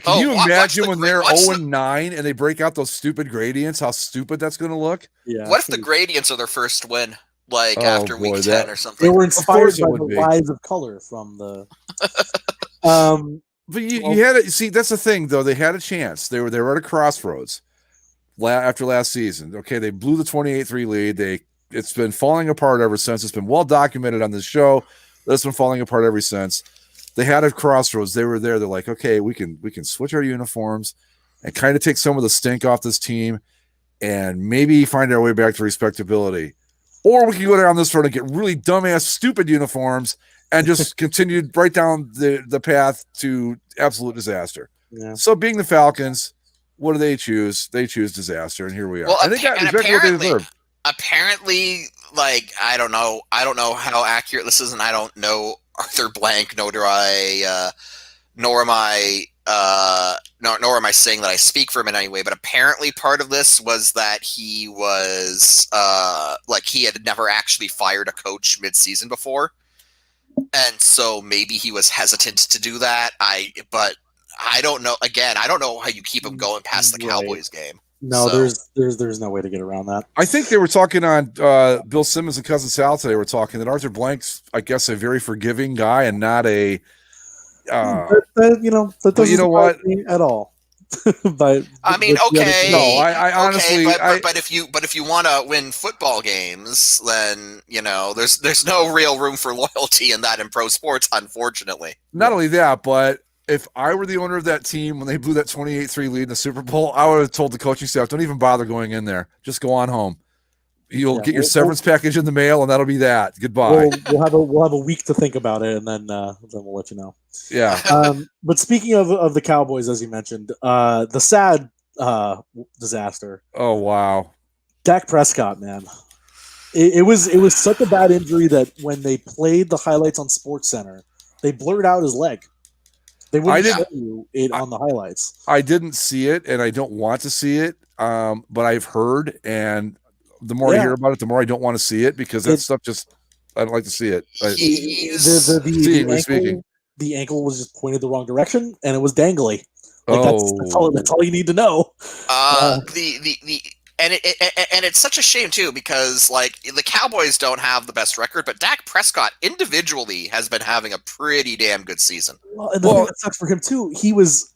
Can you imagine the when they're what's 0-9 and they break out those stupid gradients? How stupid that's going to look. Yeah. What if the Gradients are their first win, like Oh, after boy, week that- 10 or They something? were inspired course it by would the be. rise of color from the. But you had to see. That's the thing, though. They had a chance. They were at a crossroads after last season. Okay, they blew the 28-3 lead. It's been falling apart ever since. It's been well documented on this show. That it's been falling apart ever since. They had a crossroads. They were there. They're like, okay, we can switch our uniforms and kind of take some of the stink off this team, and maybe find our way back to respectability. Or we can go down this road and get really dumbass, stupid uniforms and just continue right down the path to absolute disaster. Yeah. So being the Falcons, what do they choose? They choose disaster, and here we are. Well, and they got exactly what they deserve. Apparently, like I don't know how accurate this is, and I don't know Arthur Blank, nor am I saying that I speak for him in any way. But apparently, part of this was that he was like he had never actually fired a coach mid-season before, and so maybe he was hesitant to do that. But I don't know. Again, I don't know how you keep him going past the Cowboys game. No, So- there's no way to get around that. I think they were talking on Bill Simmons and Cousin Sal today. Were talking that Arthur Blank's, I guess, a very forgiving guy and not a. That doesn't you know what? surprise me at all. But I mean, okay. No, I honestly, but if you want to win football games, then there's no real room for loyalty in that in pro sports, unfortunately. not only that, but if I were the owner of that team when they blew that 28-3 lead in the Super Bowl, I would have told the coaching staff, don't even bother going in there. Just go on home. You'll get your severance package in the mail, and that'll be that. Goodbye. We'll have a week to think about it, and then we'll let you know. Yeah. But speaking of the Cowboys, as you mentioned, the sad disaster. Oh, wow. Dak Prescott, man. It was such a bad injury that when they played the highlights on SportsCenter, they blurred out his leg. They wouldn't show you it on the highlights. I didn't see it, and I don't want to see it, but I've heard, and the more I hear about it, the more I don't want to see it because that stuff just I don't like to see it. The ankle was just pointed the wrong direction, and it was dangly. Like that's all you need to know. And it's such a shame too because like the Cowboys don't have the best record, but Dak Prescott individually has been having a pretty damn good season. Well, and the thing that sucks for him too, he was.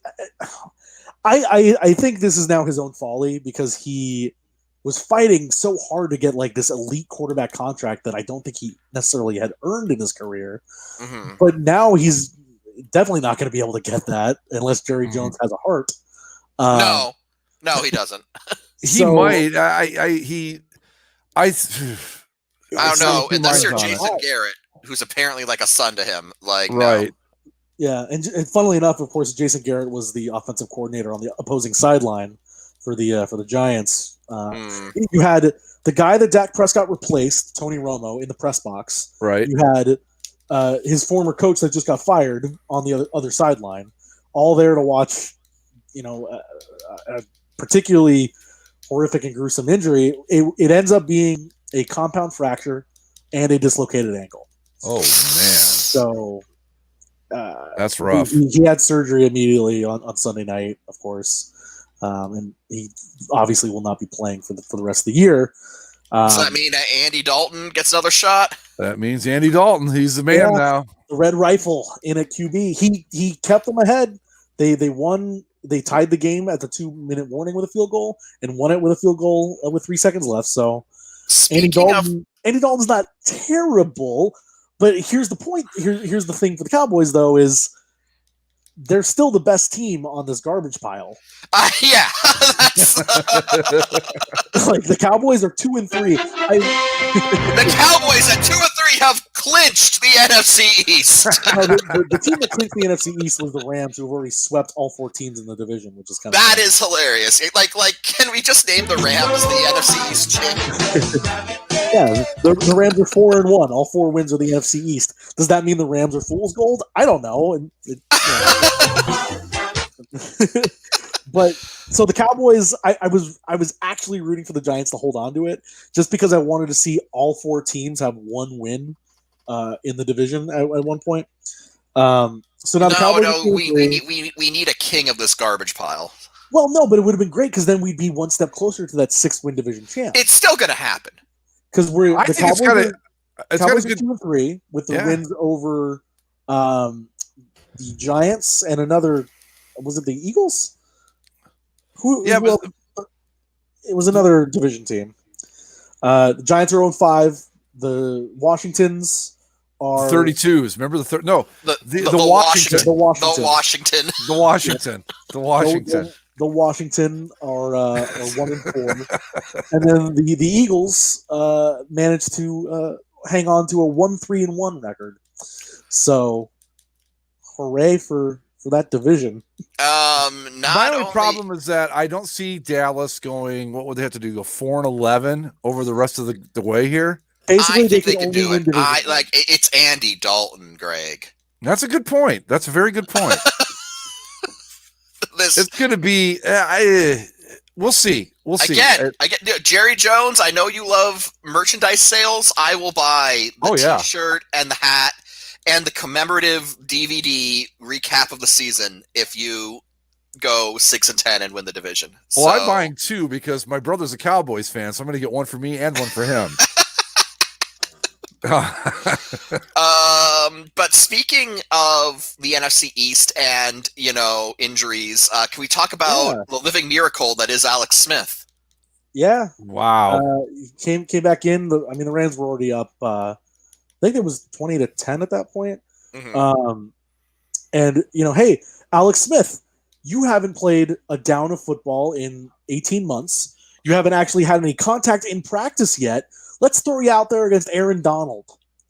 I think this is now his own folly because he was fighting so hard to get like this elite quarterback contract that I don't think he necessarily had earned in his career. Mm-hmm. But now he's definitely not going to be able to get that unless Jerry Jones has a heart. No, he doesn't. He might. I don't know. Unless you're Jason Garrett, who's apparently like a son to him. Like right. No. Yeah, and funnily enough, of course, Jason Garrett was the offensive coordinator on the opposing sideline for the Giants. You had the guy that Dak Prescott replaced, Tony Romo, in the press box. Right. You had his former coach that just got fired on the other sideline, all there to watch. A particularly horrific and gruesome injury. It ends up being a compound fracture and a dislocated ankle. Oh man! So that's rough. He had surgery immediately on Sunday night, of course, and he obviously will not be playing for the rest of the year. Does that mean that Andy Dalton gets another shot? That means Andy Dalton. He's the man now. The Red Rifle in at QB. He kept them ahead. They won. They tied the game at the 2-minute warning with a field goal and won it with a field goal with 3 seconds left. So Andy Dalton's not terrible, but here's the point. Here's the thing for the Cowboys though is they're still the best team on this garbage pile. Yeah, like the Cowboys are 2-3. The Cowboys at 2-3 have clinched the NFC East. The team that clinched the NFC East was the Rams, who have already swept all 4 teams in the division, which is kind of that is hilarious. Like, can we just name the Rams the NFC East champion? Yeah, the Rams are 4-1. All 4 wins are the NFC East. Does that mean the Rams are fool's gold? I don't know. But so the Cowboys, I was actually rooting for the Giants to hold on to it, just because I wanted to see all 4 teams have 1 win in the division at one point. So now the Cowboys. No, we need a king of this garbage pile. Well, no, but it would have been great because then we'd be one step closer to that 6-win division champ. It's still going to happen. Because I think it's got Cowboys a are good 2-3 with the wins over the Giants and another. Was it the Eagles? It was another division team. The Giants are 0-5. The Washingtons are 32s. Remember the Washington. The Washington are 1-4, and then the Eagles managed to hang on to a 1-3-1 record. So, hooray for that division. My only problem is that I don't see Dallas going. What would they have to do? Go 4-11 over the rest of the way here. Basically, I think they can can do win it. division. It's Andy Dalton, Greg. That's a good point. That's a very good point. It's going to be. We'll see. We'll see. I get Jerry Jones. I know you love merchandise sales. I will buy the T-shirt and the hat and the commemorative DVD recap of the season if you go 6-10 and win the division. Well, I'm buying 2 because my brother's a Cowboys fan, so I'm going to get one for me and one for him. But speaking of the NFC East and injuries, can we talk about the living miracle that is Alex Smith? Yeah. Wow. Came back in. The Rams were already up. I think it was 20-10 at that point. Mm-hmm. And hey, Alex Smith, you haven't played a down of football in 18 months. You haven't actually had any contact in practice yet. Let's throw you out there against Aaron Donald.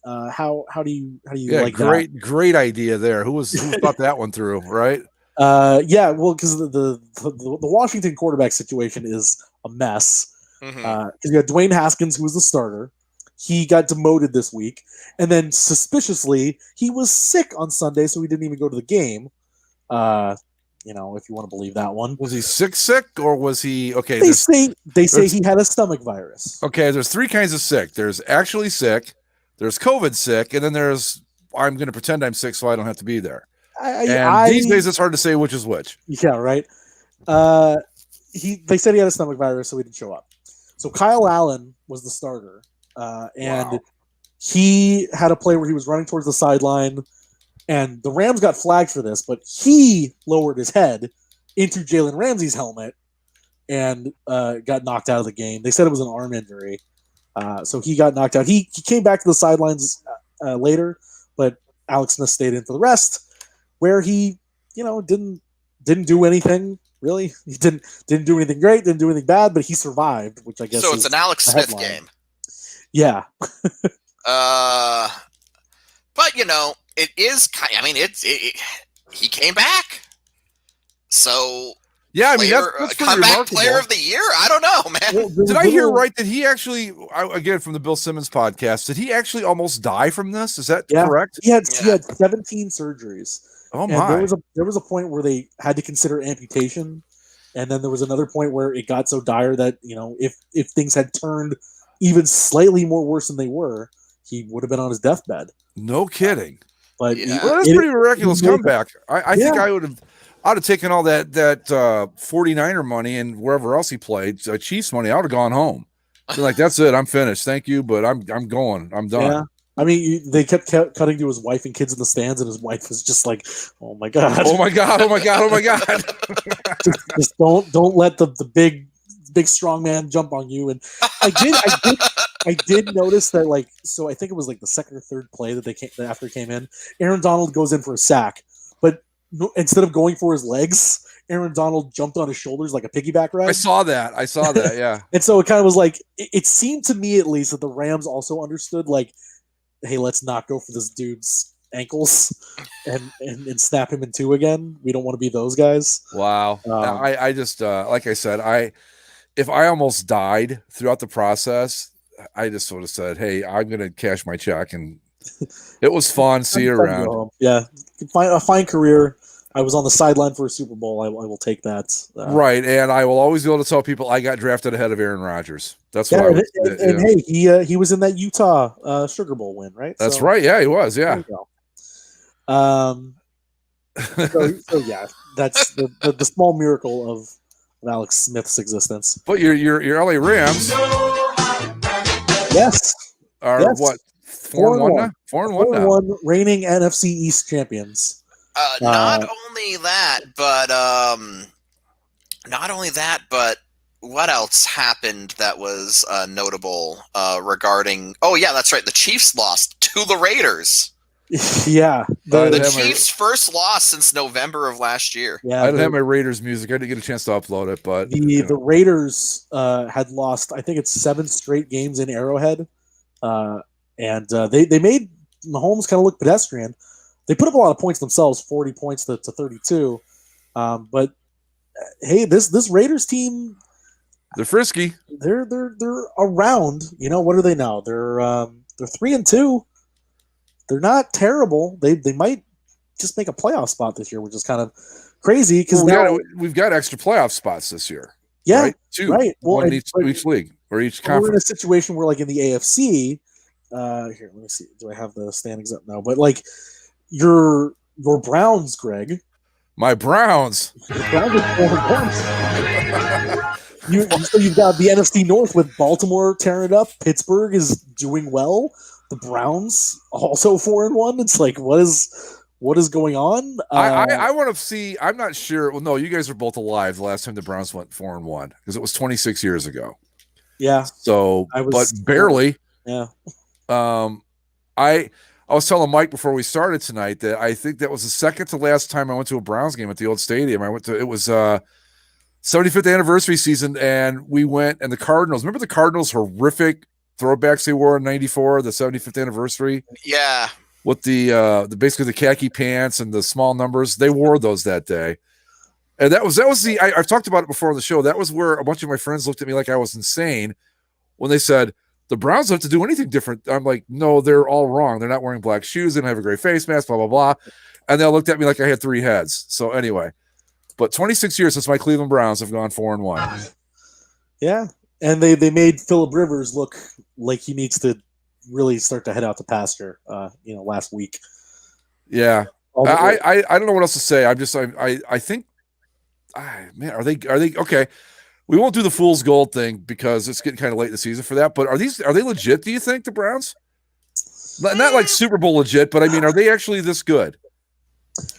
How do you like that? Great idea there. Who thought that one through, right? Yeah, well, because the Washington quarterback situation is a mess. Because you got Dwayne Haskins, who was the starter. He got demoted this week, and then suspiciously he was sick on Sunday, so he didn't even go to the game. If you want to believe that one. Was he sick, or was he okay? They say he had a stomach virus. Okay, there's 3 kinds of sick. There's actually sick, there's COVID sick, and then there's I'm going to pretend I'm sick so I don't have to be there. These days it's hard to say which is which. Yeah, right. They said he had a stomach virus, so he didn't show up. So Kyle Allen was the starter, and he had a play where he was running towards the sideline. And the Rams got flagged for this, but he lowered his head into Jalen Ramsey's helmet and got knocked out of the game. They said it was an arm injury. So he got knocked out. He came back to the sidelines later, but Alex Smith stayed in for the rest, where he, didn't do anything, really. He didn't do anything great, didn't do anything bad, but he survived, which I guess so. It's an Alex Smith headline. game. Yeah. But it is. He came back. So yeah, that's comeback player of the year. I don't know, man. Well, did I hear right that he actually, again from the Bill Simmons podcast, did he actually almost die from this? Is that correct? He had 17 surgeries. Oh my! And there was a point where they had to consider amputation, and then there was another point where it got so dire that if things had turned even slightly more worse than they were, he would have been on his deathbed. No kidding. But that's pretty miraculous comeback. I think I'd have taken all that 49er money and wherever else he played, Chiefs money. I would have gone home. Been like, that's it. I'm finished. Thank you, but I'm going. I'm done. Yeah. I mean, they kept cutting to his wife and kids in the stands, and his wife was just like, "Oh my god! Oh my god! Oh my god! Oh my god!" just don't let the big strong man jump on you. And I did notice that, so I think it was the second or third play that after came in, Aaron Donald goes in for a sack, but instead of going for his legs, Aaron Donald jumped on his shoulders like a piggyback ride. I saw that. Yeah. And so it kind of was it seemed to me at least that the Rams also understood hey, let's not go for this dude's ankles and snap him in 2 again. We don't want to be those guys. Wow. I just like I said, if I almost died throughout the process, I just sort of said, hey, I'm going to cash my check. And it was fun. See you around. Yeah. A fine career. I was on the sideline for a Super Bowl. I will take that. Right. And I will always be able to tell people I got drafted ahead of Aaron Rodgers. That's what I was. And hey, he was in that Utah Sugar Bowl win, right? That's right. Yeah, he was. Yeah. There you go. So yeah, that's the small miracle of Alex Smith's existence. But your LA Rams Yes, are Yes. what 4-1 now? 4-1 now. 4-1 reigning NFC East champions. Not only that, but what else happened that was notable regarding? Oh yeah, that's right. The Chiefs lost to the Raiders. Yeah, I The didn't have my- Chiefs' first loss since November of last year. yeah. I didn't have my Raiders music. I didn't get a chance to upload it, but The Raiders had lost, I think it's 7 straight games in Arrowhead, and they made Mahomes kind of look pedestrian. They put up a lot of points themselves, 40 points to 32. But hey, this Raiders team, they're frisky. they're around. You know, what are they now? They're 3-2. They're not terrible. They might just make a playoff spot this year, which is kind of crazy because We've got extra playoff spots this year. yeah, right? Two. right. Well, One in and- each league or each we're in a conference. situation where, like in the AFC, here, let me see. Do I have the standings up now? But like your Browns, Greg. My Browns. The Browns are 4-1. So you've got the NFC North with Baltimore tearing it up. Pittsburgh is doing well. The Browns also 4-1. It's like what is going on? I want to see. I'm not sure. Well, no, you guys are both alive. The last time the Browns went 4-1 because it was 26 years ago. Yeah, So, but barely. yeah. I was telling Mike before we started tonight that I think that was the second to last time I went to a Browns game at the old stadium. It was 75th anniversary season, and we went, and the Cardinals. Remember the Cardinals' horrific throwbacks they wore in '94, the 75th anniversary, Yeah. with the basically the khaki pants and the small numbers. They wore those that day, and that was the. I've talked about it before on the show. That was where a bunch of my friends looked at me like I was insane when they said the Browns don't have to do anything different. I'm like, no, they're all wrong. They're not wearing black shoes. They don't have a gray face mask. Blah blah blah, and they all looked at me like I had 3 heads. So anyway. But 26 years since my Cleveland Browns have gone 4-1. Yeah, and they made Phillip Rivers look like he needs to really start to head out to pasture. Last week. Yeah, I don't know what else to say. I think, man, are they okay? We won't do the fool's gold thing because it's getting kind of late in the season for that. But are they legit? Do you think the Browns? Not like Super Bowl legit, but I mean, are they actually this good?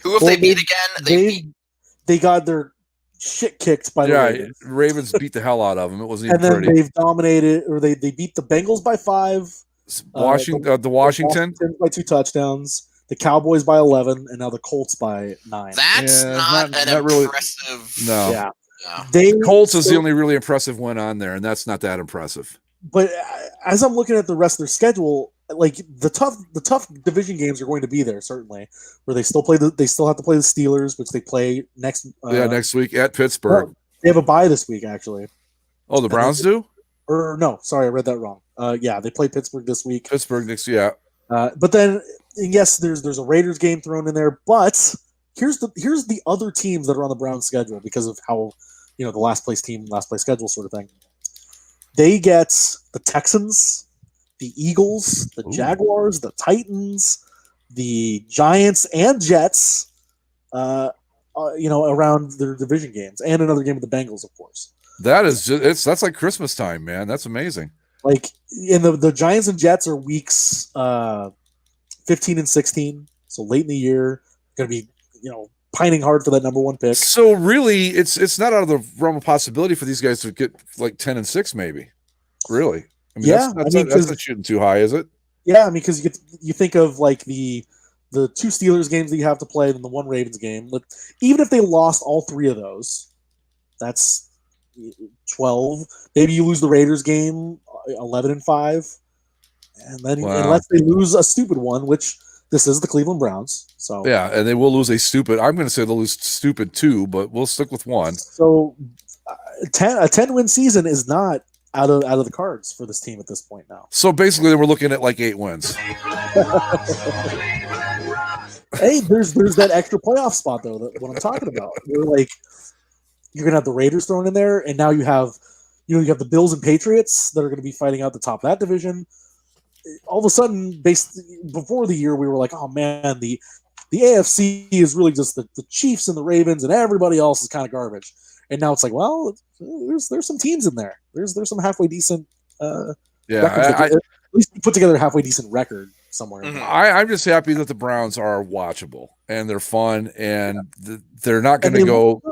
Who have they beat again? They got their shit kicked by the Ravens. Ravens beat the hell out of them. It wasn't And even then pretty. they've dominated, or they beat the Bengals by 5. Washington, the Washington. By 2 touchdowns. The Cowboys by 11, and now the Colts by 9. That's Yeah, not not really- impressive. No, Yeah, No. Colts is the only really impressive one on there, and that's not that impressive. But as I'm looking at the rest of their schedule, like the tough division games are going to be there certainly, where they still have to play the Steelers, which they play next. Next week at Pittsburgh. They have a bye this week actually. Oh, the Browns do? Or no, sorry, I read that wrong. They play Pittsburgh this week. Pittsburgh next, yeah. But then yes, there's a Raiders game thrown in there. But here's the other teams that are on the Browns schedule because of how the last place schedule sort of thing. They get the Texans, the Eagles, the Jaguars, the Titans, the Giants, and Jets. Around their division games, and another game with the Bengals, of course. That's like Christmas time, man. That's amazing. Like in the Giants and Jets are weeks 15 and 16, so late in the year, going to be pining hard for that number 1 pick. So really, it's not out of the realm of possibility for these guys to get like 10 and 6, maybe. Really, I mean, Yeah, that's not shooting too high, is it? Yeah, I mean, because you think of like the 2 Steelers games that you have to play, and the 1 Ravens game. Like, even if they lost all 3 of those, that's 12. Maybe you lose the Raiders game, 11-5, and then unless they lose a stupid one, which this is the Cleveland Browns. So Yeah, and they will lose a stupid. I'm going to say they'll lose stupid 2, but we'll stick with 1. So a 10-win season is not out of the cards for this team at this point now. So basically, we're looking at like 8 wins. Hey, there's that extra playoff spot though. What I'm talking about. You're gonna have the Raiders thrown in there, and now you have the Bills and Patriots that are going to be fighting out the top of that division. All of a sudden, before the year, we were like, oh man, the the AFC is really just the Chiefs and the Ravens, and everybody else is kind of garbage. And now it's like, well, there's some teams in there. There's some halfway decent. At least we put together a halfway decent record somewhere. Mhm. I'm just happy that the Browns are watchable and they're fun, and they're not going to go.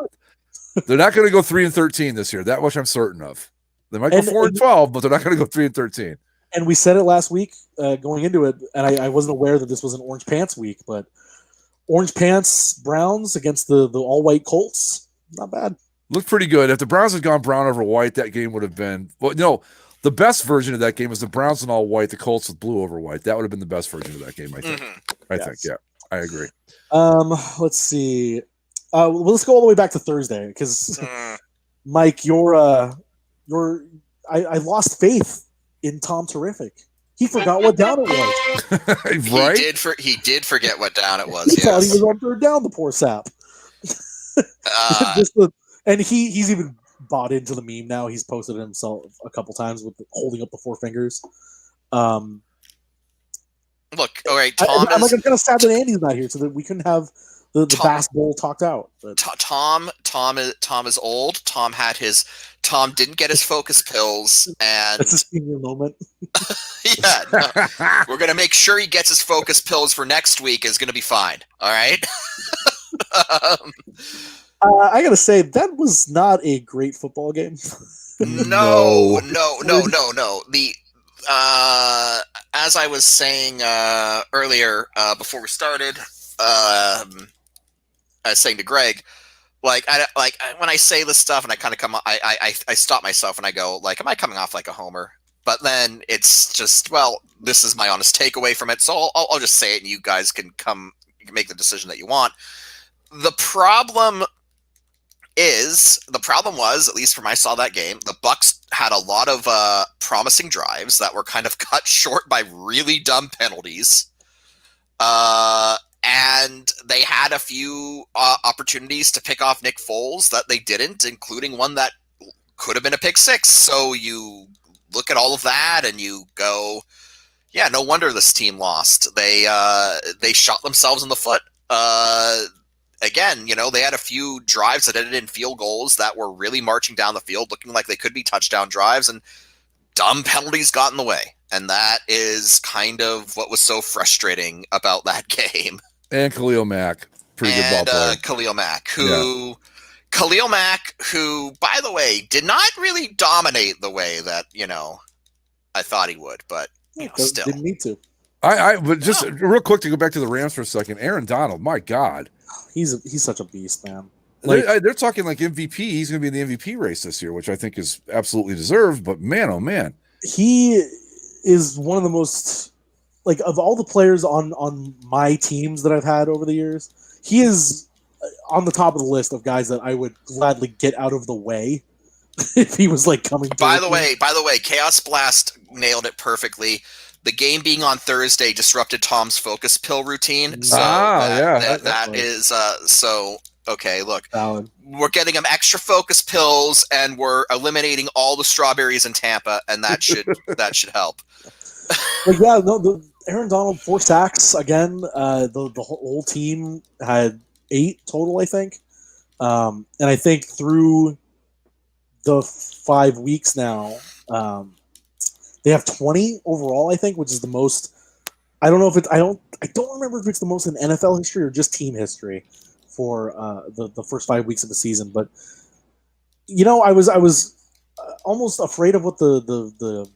They're not going to go 3-13 this year. That much I'm certain of. They might go 4-12, but they're not going to go 3-13. And we said it last week going into it, and I wasn't aware that this was an Orange Pants week, but Orange Pants Browns against the all white Colts, not bad. Looked pretty good. If the Browns had gone brown over white, that game would have been. Well, no, the best version of that game was the Browns in all white, the Colts with blue over white. That would have been the best version of that game, I think. I think, yeah, I agree. Let's see. Let's go all the way back to Thursday because, Mike, I lost faith in Tom Terrific. He forgot what down it was. Right? He did forget what down it was. He thought he was on third down, the poor sap. And he's even bought into the meme now. He's posted it himself a couple times with holding up the four fingers. Look, all right, Tom. I'm kind of sad that Andy's not here so that we can have the Bass Bowl talked out. But. Tom is old. Tom didn't get his focus pills, and it's a senior moment. Yeah, no, we're gonna make sure he gets his focus pills for next week. Is gonna be fine. All right. I gotta say that was not a great football game. No. The as I was saying earlier before we started, I was saying to Greg, when I say this stuff and I kind of I stop myself and I go like, am I coming off like a homer? But then it's just, well, this is my honest takeaway from it, so I'll just say it and you guys can make the decision that you want. The problem was, at least from I saw that game, the Bucs had a lot of promising drives that were kind of cut short by really dumb penalties. And they had a few opportunities to pick off Nick Foles that they didn't, including one that could have been a pick six. So you look at all of that and you go, yeah, no wonder this team lost. They shot themselves in the foot. Again, they had a few drives that ended in field goals that were really marching down the field, looking like they could be touchdown drives, and dumb penalties got in the way. And that is kind of what was so frustrating about that game. And Khalil Mack, pretty good ball player. Khalil Mack, who, by the way, did not really dominate the way that, I thought he would, but still. Didn't need to. But just real quick to go back to the Rams for a second, Aaron Donald, my God. He's such a beast, man. They're talking like MVP. He's going to be in the MVP race this year, which I think is absolutely deserved. But man, oh man, he is one of the most, like, of all the players on my teams that I've had over the years. He is on the top of the list of guys that I would gladly get out of the way if he was like coming. By the way, Chaos Blast nailed it perfectly. The game being on Thursday disrupted Tom's focus pill routine. So that is so okay. Look, we're getting him extra focus pills, and we're eliminating all the strawberries in Tampa, and that should help. But yeah, no, Aaron Donald 4 sacks again. The whole team had 8 total, I think, and I think through the 5 weeks now. They have 20 overall, I think, which is the most. I don't know if it's. I don't remember if it's the most in NFL history or just team history for the first 5 weeks of the season. But I was almost afraid of what the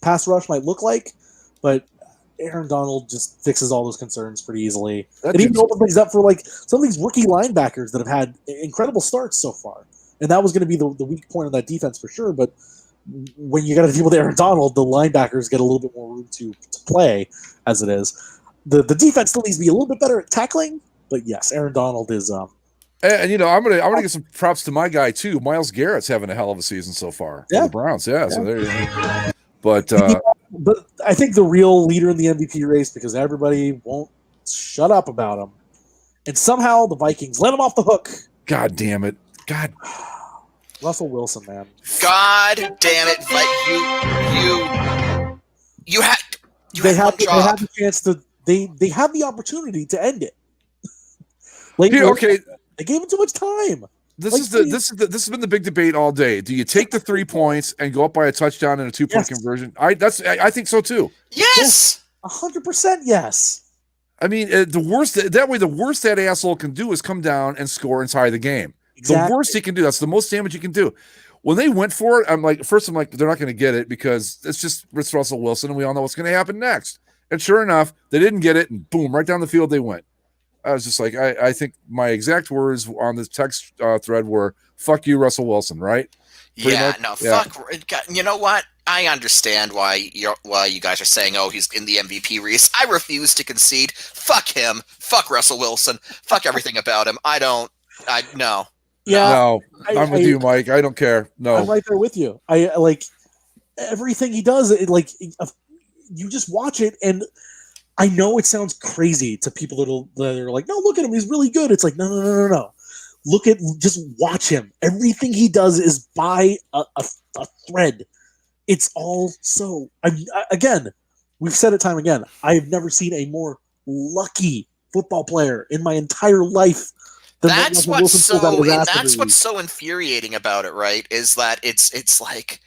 pass rush might look like, but Aaron Donald just fixes all those concerns pretty easily. And even opens things up for like some of these rookie linebackers that have had incredible starts so far. And that was going to be the weak point of that defense for sure, but. When you got to deal with Aaron Donald, the linebackers get a little bit more room to play as it is. The defense still needs to be a little bit better at tackling, but yes, Aaron Donald is. And I'm gonna give some props to my guy too. Myles Garrett's having a hell of a season so far for the Browns. Yeah. So there you go. But I think the real leader in the MVP race, because everybody won't shut up about him, and somehow the Vikings let him off the hook. God damn it! God. Russell Wilson, man. God damn it! But they had the chance to. They had the opportunity to end it. Like, Here, okay, they gave him too much time. this Like, this has been the big debate all day. Do you take the 3 points and go up by a touchdown and a 2-point Yes. conversion? I think so too. Yes. 100% yes. I mean, the worst that asshole can do is come down and score and tie the game. Exactly. The worst he can do. That's the most damage he can do. When they went for it, I'm like, they're not going to get it because it's just Russell Wilson, and we all know what's going to happen next. And sure enough, they didn't get it, and boom, right down the field they went. I was just like, I think my exact words on this text thread were, fuck you, Russell Wilson, right? Fuck. You know what? I understand why you guys are saying, oh, he's in the MVP race. I refuse to concede. Fuck him. Fuck Russell Wilson. Fuck everything about him. No. Yeah. No, I'm with you, Mike. I don't care. No. I'm right there with you. I like everything he does. You just watch it, and I know it sounds crazy to people that are like, no, look at him. He's really good. It's like, no. Just watch him. Everything he does is by a thread. It's all so. Again, we've said it time again. I have never seen a more lucky football player in my entire life. That's what's so infuriating about it, right? Is that it's like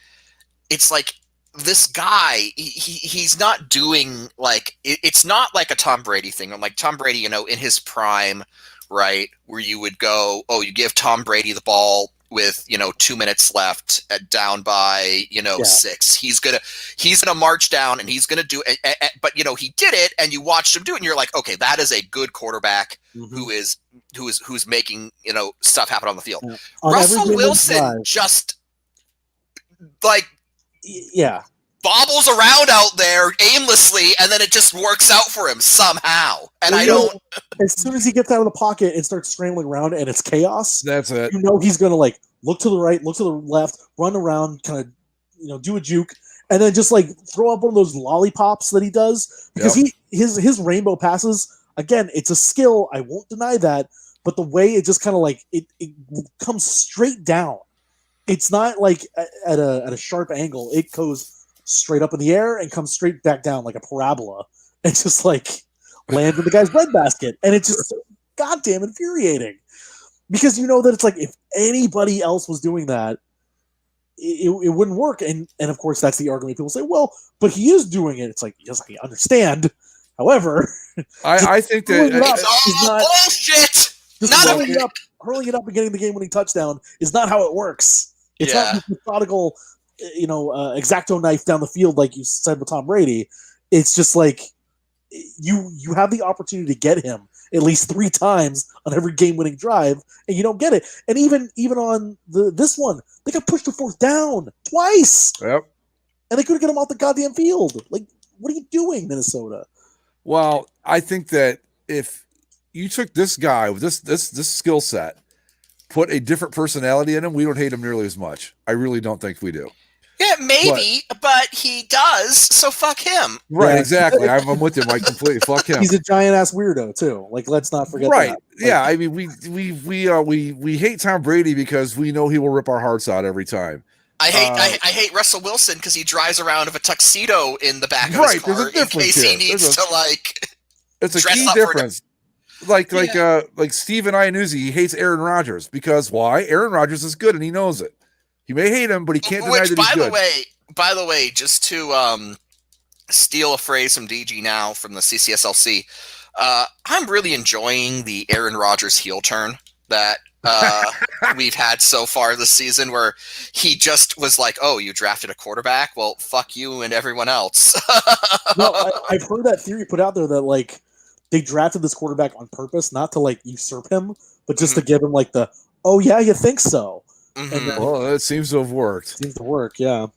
this guy. He's not doing like it's not like a Tom Brady thing. I'm like Tom Brady, in his prime, right? Where you would go, oh, you give Tom Brady the ball with 2 minutes left down by 6. He's gonna march down and he's gonna do it, but he did it, and you watched him do it, and you're like, okay, that is a good quarterback who's making stuff happen on the field. Yeah. Russell Wilson just like bobbles around out there aimlessly, and then it just works out for him somehow. And as soon as he gets out of the pocket and starts scrambling around and it's chaos, that's it. He's gonna like look to the right, look to the left, run around, kind of do a juke, and then just like throw up one of those lollipops that he does, because his rainbow passes, again, it's a skill, I won't deny that, but the way it just kind of like it comes straight down. It's not like at a sharp angle. It goes straight up in the air and comes straight back down like a parabola. It's just like lands in the guy's breadbasket, and it's just so goddamn infuriating, because that it's like if anybody else was doing that, it wouldn't work. And of course that's the argument people say, well, but he is doing it. It's like, yes, I understand. However, I think that it's all bullshit. Hurling it up and getting the game-winning touchdown is not how it works. It's not this methodical, X-Acto knife down the field like you said with Tom Brady. It's just like you have the opportunity to get him at least 3 times on every game-winning drive, and you don't get it. And even on this one, they got pushed to 4th down twice. Yep. And they couldn't get him off the goddamn field. Like, what are you doing, Minnesota? Well, I think that if you took this guy with this skill set, put a different personality in him, we don't hate him nearly as much. I really don't think we do. Yeah, maybe, but he does, so fuck him. Right, Yeah. exactly. I'm with you, Mike, completely. Fuck him. He's a giant-ass weirdo, too. Like, let's not forget Right. that. Yeah, I mean, we hate Tom Brady because we know he will rip our hearts out every time. I hate Russell Wilson because he drives around with a tuxedo in the back of his Right, there's car a in difference case he here. needs to like. It's a dress key up for difference. Like Steven Iannuzzi, he hates Aaron Rodgers because why? Aaron Rodgers is good and he knows it. He may hate him, but he can't deny that he's good. By the way, just to steal a phrase from DG now from the CCSLC, I'm really enjoying the Aaron Rodgers heel turn that we've had so far this season, where he just was like, "Oh, you drafted a quarterback? Well, fuck you and everyone else." No, I've heard that theory put out there that like they drafted this quarterback on purpose, not to like usurp him, but just to give him like the, "Oh yeah, you think so?" And Well, it seems to have worked. seems to work. Yeah.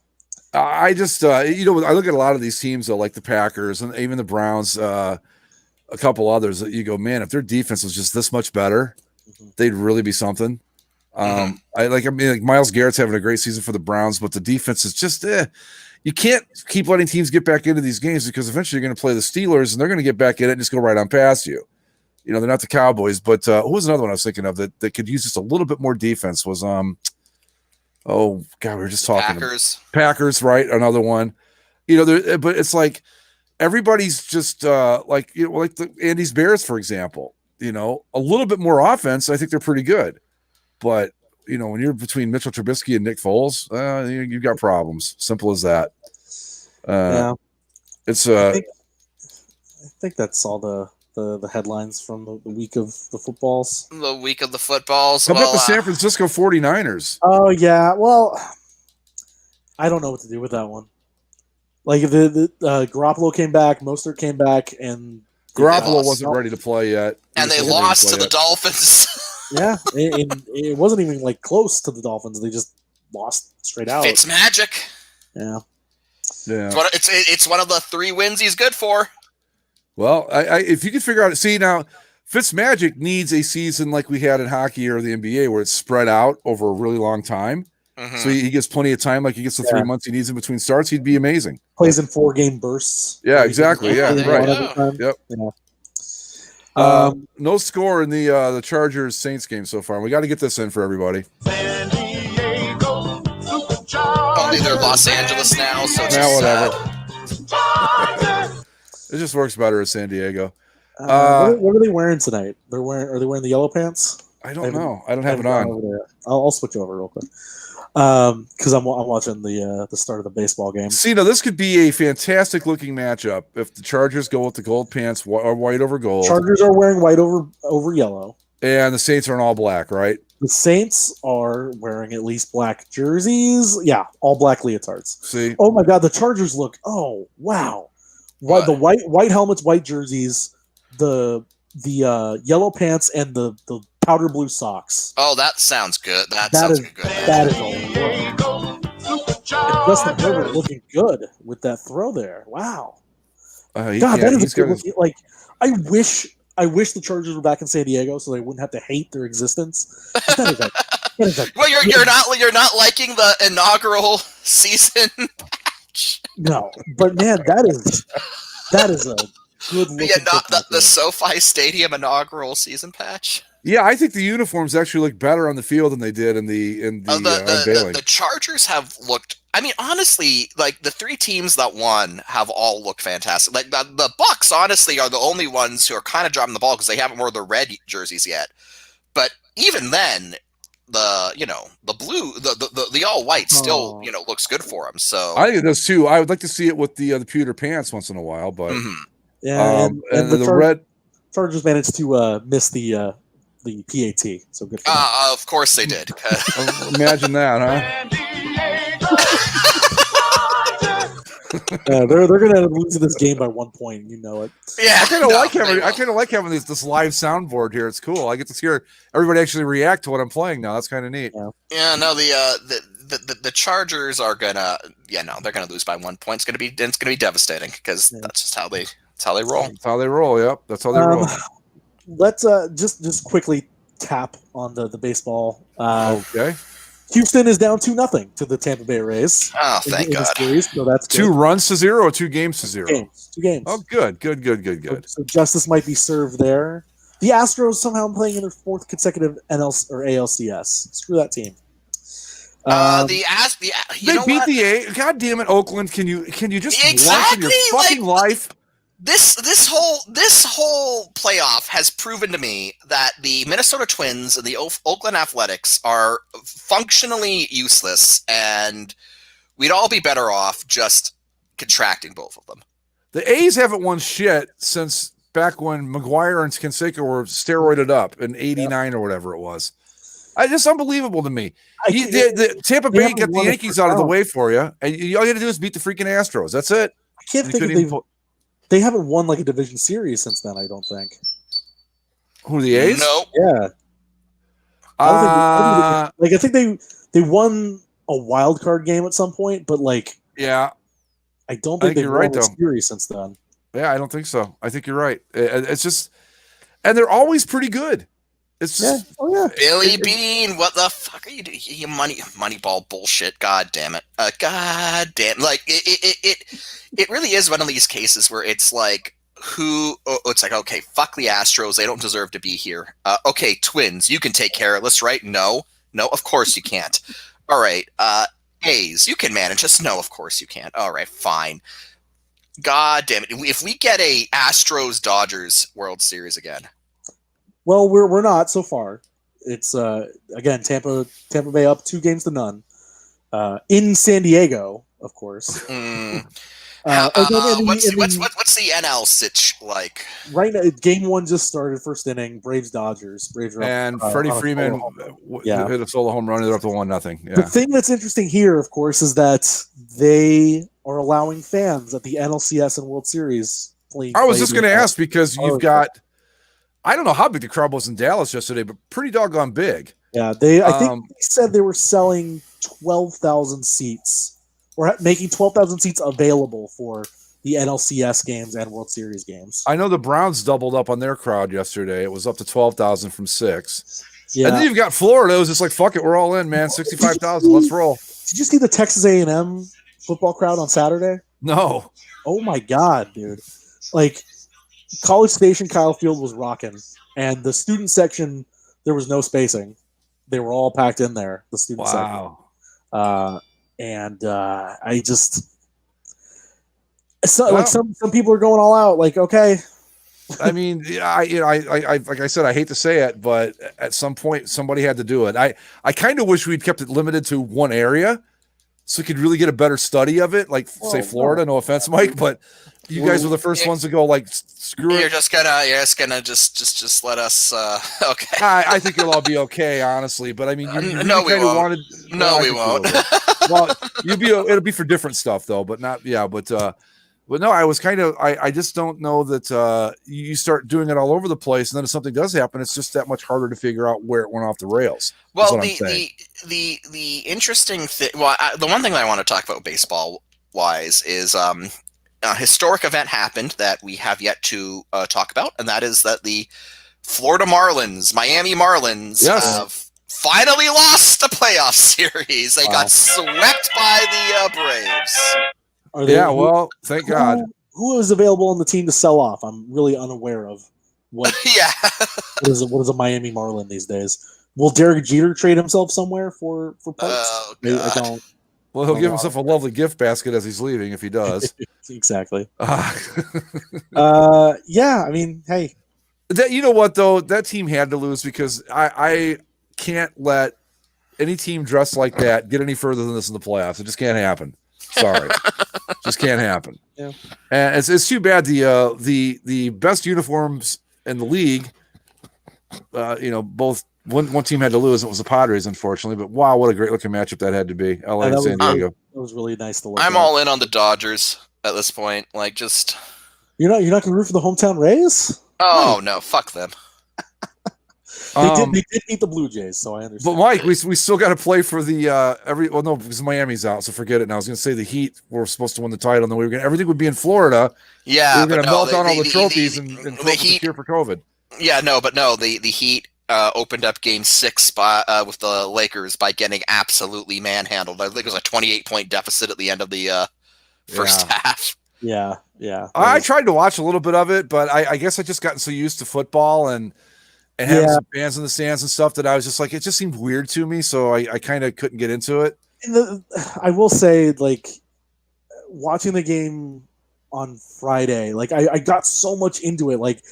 I just, I look at a lot of these teams, though, like the Packers and even the Browns, a couple others, that you go, man, if their defense was just this much better, they'd really be something. Like Myles Garrett's having a great season for the Browns, but the defense is just, you can't keep letting teams get back into these games, because eventually you're going to play the Steelers and they're going to get back in it and just go right on past you. They're not the Cowboys, but who was another one I was thinking of that could use just a little bit more defense was, oh God, we were just talking Packers, right? Another one, but it's like everybody's just like the Andy's Bears, for example. a little bit more offense, I think they're pretty good. But when you're between Mitchell Trubisky and Nick Foles, you've got problems. Simple as that. Yeah, it's I think that's all the headlines from the week of the footballs. The week of the footballs. How about the San Francisco 49ers? Oh yeah, well, I don't know what to do with that one. Like the Garoppolo came back, Mostert came back, and Garoppolo wasn't ready to play yet, and they lost to the Dolphins. Yeah, and it wasn't even like close to the Dolphins. They just lost straight out. It's magic. Yeah. It's one of the 3 wins he's good for. Well, if you could figure out, see now, Fitzmagic needs a season like we had in hockey or the NBA where it's spread out over a really long time. Mm-hmm. So he gets plenty of time, like he gets the 3 months he needs in between starts. He'd be amazing. Plays in 4-game bursts. Yeah, exactly. Yeah, right. Yep. Yeah. No score in the Chargers Saints game so far. We got to get this in for everybody. Only they're Los Angeles now, so it's whatever. It just works better as San Diego. What are they wearing tonight? Are they wearing the yellow pants? I don't know. I don't have it on. I'll switch over real quick. Because I'm watching the start of the baseball game. See, now this could be a fantastic looking matchup if the Chargers go with the gold pants or white over gold. Chargers are wearing white over yellow, and the Saints are in all black, right? The Saints are wearing at least black jerseys. Yeah, all black leotards. See? Oh my God, the Chargers look. Oh wow, the white helmets, white jerseys, the yellow pants, and the powder blue socks. Oh, that sounds good. That sounds good. That is all. Justin Herbert looking good with that throw there. Wow. God, that is good looking. Like, I wish the Chargers were back in San Diego so they wouldn't have to hate their existence. Well, you're not liking the inaugural season patch. No, but man, that is a good looking. The SoFi Stadium inaugural season patch. Yeah, I think the uniforms actually look better on the field than they did in the unveiling. The Chargers have looked. I mean, honestly, like the 3 teams that won have all looked fantastic. Like the Bucks, honestly, are the only ones who are kind of dropping the ball because they haven't worn the red jerseys yet. But even then, the blue, the all white still looks good for them. So I think it does too. I would like to see it with the pewter pants once in a while, but yeah, and the red Chargers managed to miss the PAT. So good for them. Of course they did. Imagine that, huh? They're going to lose this game by 1 point. You know it. Yeah, I kind of like having this live soundboard here. It's cool. I get to hear everybody actually react to what I'm playing now. That's kind of neat. Yeah. No, the Chargers are gonna. Yeah, no, they're gonna lose by 1 point. It's gonna be devastating because that's just how they roll. That's how they roll. Yep, that's how they roll. Let's just quickly tap on the baseball. Okay. Houston is down 2-0 to the Tampa Bay Rays. Oh, thank God. Series, so that's good. 2 runs to 0 or 2 games to 0? 2 games. Oh, good. So justice might be served there. The Astros somehow playing in their 4th consecutive ALCS. Screw that team. They beat the A. God damn it, Oakland! Can you just once in your fucking life? This whole playoff has proven to me that the Minnesota Twins and the Oakland Athletics are functionally useless, and we'd all be better off just contracting both of them. The A's haven't won shit since back when McGuire and Canseco were steroided up in '89 or whatever it was. It's just unbelievable to me. The Tampa Bay got the Yankees out of the way for you, and all you got to do is beat the freaking Astros. That's it. I can't think they haven't won like a division series since then. I don't think. Who, the A's? No. Yeah. I think they won a wild card game at some point, but yeah, I don't think they've won a series since then. Yeah, I don't think so. I think you're right. It's just, and they're always pretty good. It's just, Billy Bean, what the fuck are you doing? You Moneyball bullshit. God damn it. God damn. Like it really is one of these cases where it's like, it's like, okay, fuck the Astros. They don't deserve to be here. Okay, Twins, you can take care of this, right? No, of course you can't. All right. A's, you can manage us. No, of course you can't. All right, fine. God damn it. If we get a Astros-Dodgers World Series again, Well, we're not so far. It's again Tampa Bay up 2-0 in San Diego, of course. What's the NL sitch like? Right now, game 1 just started, first inning. Braves Dodgers. Braves are up, And Freddie Freeman hit a solo home run. They're up to 1-0. Yeah. The thing that's interesting here, of course, is that they are allowing fans at the NLCS and World Series playing. I was just going to ask because you've got. I don't know how big the crowd was in Dallas yesterday, but pretty doggone big. Yeah, I think they said they were selling 12,000 seats, or making 12,000 seats available for the NLCS games and World Series games. I know the Browns doubled up on their crowd yesterday. It was up to 12,000 from 6. Yeah. And then you've got Florida. It was just like, fuck it, we're all in, man. 65,000. Let's roll. Did you see the Texas A&M football crowd on Saturday? No. Oh my God, dude! Like College Station, Kyle Field was rocking, and the student section there was no spacing; they were all packed in there. The student section. I just like some people are going all out. Like, okay. I mean, I like I said, I hate to say it, but at some point somebody had to do it. I kind of wish we'd kept it limited to one area, so we could really get a better study of it. Like, say Florida. No offense, Mike, but you guys were the first ones to go. Like, screw it. You're just gonna just let us. Okay. I think it'll all be okay, honestly. But I mean, no, we won't. We won't. Well, it'll be for different stuff though, but not. Yeah, but no, I was kind of. I just don't know that you start doing it all over the place, and then if something does happen, it's just that much harder to figure out where it went off the rails. Well, the interesting thing. Well, the one thing that I want to talk about baseball wise is a historic event happened that we have yet to talk about, and that is that the Florida Marlins, Miami Marlins, have finally lost a playoff series. They got swept by the Braves. Well, thank God. Who is available on the team to sell off? I'm really unaware of what. What is a Miami Marlin these days? Will Derek Jeter trade himself somewhere for parts? Oh, God. I don't. Well, he'll give himself a lovely gift basket as he's leaving if he does. Exactly. Yeah, I mean, hey. You know what, though? That team had to lose because I can't let any team dressed like that get any further than this in the playoffs. It just can't happen. Sorry. Just can't happen. Yeah. And it's too bad the best uniforms in the league, both one team had to lose. It was the Padres, unfortunately. But wow, what a great looking matchup that had to be. LA and San Diego. That was really nice to look. I'm all in on the Dodgers at this point. Like, just you're not going to root for the hometown Rays? Oh no, fuck them. They did beat the Blue Jays, so I understand. But Mike, we still got to play for the because Miami's out, so forget it. Now I was going to say the Heat were supposed to win the title, and then everything would be in Florida. Yeah, we were going to melt down all the trophies and the Heat cure for COVID. Yeah, the Heat opened up Game 6 with the Lakers by getting absolutely manhandled. I think it was a 28-point deficit at the end of the first half. Yeah. I tried to watch a little bit of it, but I guess I just gotten so used to football and having some fans in the stands and stuff that I was just like, it just seemed weird to me, so I kind of couldn't get into it. I will say, like, watching the game on Friday, like, I got so much into it, like,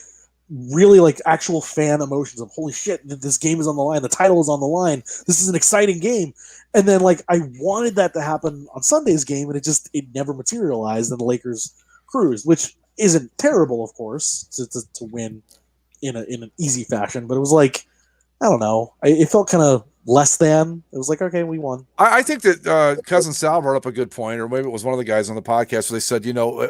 really, like, actual fan emotions of, holy shit, this game is on the line, the title is on the line, this is an exciting game. And then, like, I wanted that to happen on Sunday's game, and it never materialized, and the Lakers cruised, which isn't terrible, of course, to win in an easy fashion, but it was like, I don't know, it felt kind of less than. It was like, okay, we won. I think that Cousin Sal brought up a good point, or maybe it was one of the guys on the podcast where they said,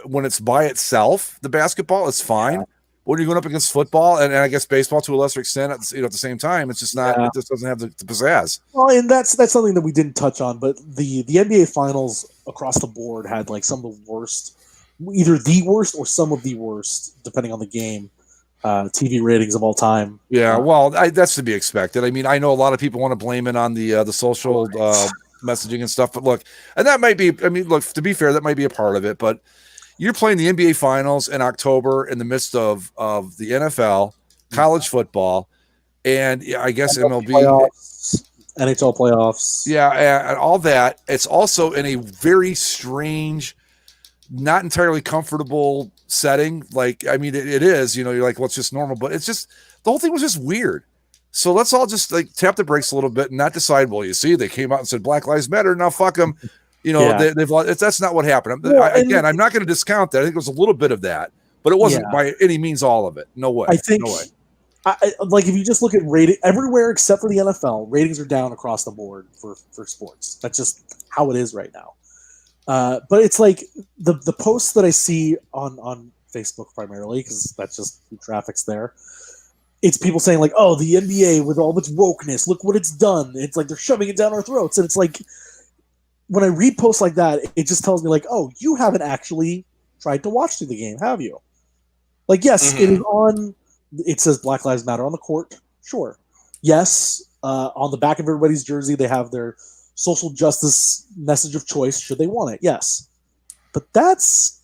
when it's by itself, the basketball is fine. When you're going up against football and I guess baseball to a lesser extent, at the same time, it's just not. It just doesn't have the pizzazz. Well, and that's something that we didn't touch on, but the NBA Finals across the board had like some of the worst, either the worst or some of the worst, depending on the game, TV ratings of all time. Yeah, well, that's to be expected. I mean, I know a lot of people want to blame it on the social messaging and stuff, but look, and that might be. I mean, look, to be fair, that might be a part of it, but. You're playing the NBA Finals in October in the midst of the NFL, college football, and I guess MLB, NHL playoffs. Yeah, and all that. It's also in a very strange not entirely comfortable setting. Like, I mean, it is, you know, you're like, well, it's just normal, but it's just, the whole thing was just weird. So let's all just like tap the brakes a little bit and not decide, well, you see, they came out and said Black Lives Matter. Now fuck them. You know, that's not what happened. I'm not going to discount that. I think it was a little bit of that, but it wasn't by any means all of it. No way. I think, no way. Like if you just look at rating everywhere except for the NFL, ratings are down across the board for sports. That's just how it is right now. But it's like the posts that I see on Facebook primarily, because that's just who traffic's there. It's people saying like, "Oh, the NBA with all its wokeness, look what it's done." It's like they're shoving it down our throats, and it's like when I read posts like that, it just tells me like, "Oh, you haven't actually tried to watch through the game, have you?" Like, yes, it is on. It says Black Lives Matter on the court. Sure. Yes, on the back of everybody's jersey, they have their social justice message of choice. Should they want it? Yes, but that's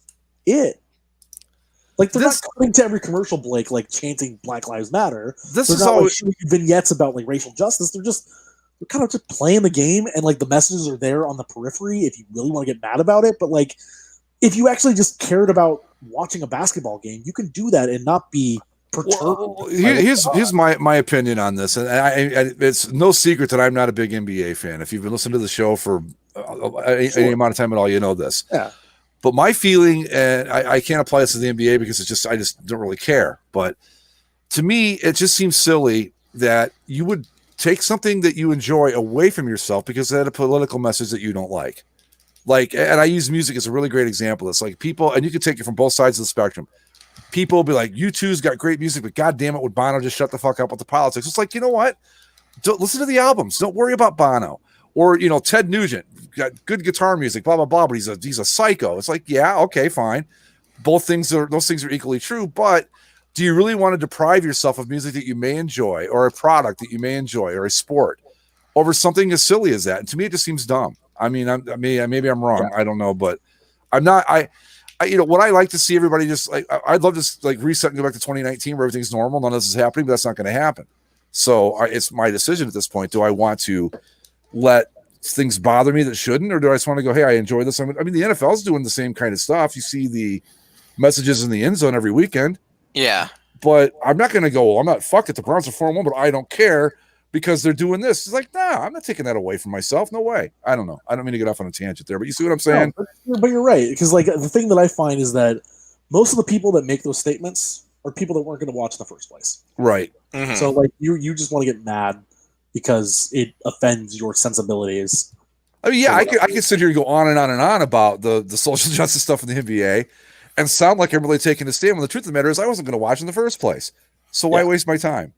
it. Like they're not coming to every commercial, Blake, like chanting Black Lives Matter. This they're is not always like vignettes about like racial justice. They're kind of just playing the game, and like the messages are there on the periphery if you really want to get mad about it. But like, if you actually just cared about watching a basketball game, you can do that and not be perturbed. Well, here's my opinion on this, and it's no secret that I'm not a big NBA fan. If you've been listening to the show for any amount of time at all, you know this. Yeah. But my feeling, and I can't apply this to the NBA because I just don't really care. But to me, it just seems silly that you would take something that you enjoy away from yourself because it had a political message that you don't like. Like, and I use music as a really great example. It's like people, and you can take it from both sides of the spectrum. People will be like, U2's got great music, but God damn it, would Bono just shut the fuck up with the politics? It's like, you know what? Don't listen to the albums. Don't worry about Bono. Or, you know, Ted Nugent got good guitar music, blah, blah, blah, but he's a psycho. It's like, yeah, okay, fine. Those things are equally true, but do you really want to deprive yourself of music that you may enjoy or a product that you may enjoy or a sport over something as silly as that? And to me, it just seems dumb. I mean, maybe I'm wrong. I don't know, but I'm not, you know, what I like to see everybody just like, I'd love to like reset and go back to 2019 where everything's normal. None of this is happening, but that's not going to happen. So it's my decision at this point. Do I want to let things bother me that shouldn't, or do I just want to go, hey, I enjoy this? I mean, the NFL is doing the same kind of stuff. You see the messages in the end zone every weekend. Yeah. But I'm not going to go, well, I'm not, fuck it, the Browns are 4-1, but I don't care because they're doing this. It's like, nah, I'm not taking that away from myself. No way. I don't know. I don't mean to get off on a tangent there, but you see what I'm saying? No, but you're right. Because like the thing that I find is that most of the people that make those statements are people that weren't going to watch in the first place. Right. Mm-hmm. So like you just want to get mad because it offends your sensibilities. I mean, yeah, I could sit here and go on and on and on about the social justice stuff in the NBA and sound like I'm really taking a stand when the truth of the matter is I wasn't going to watch in the first place. So why waste my time?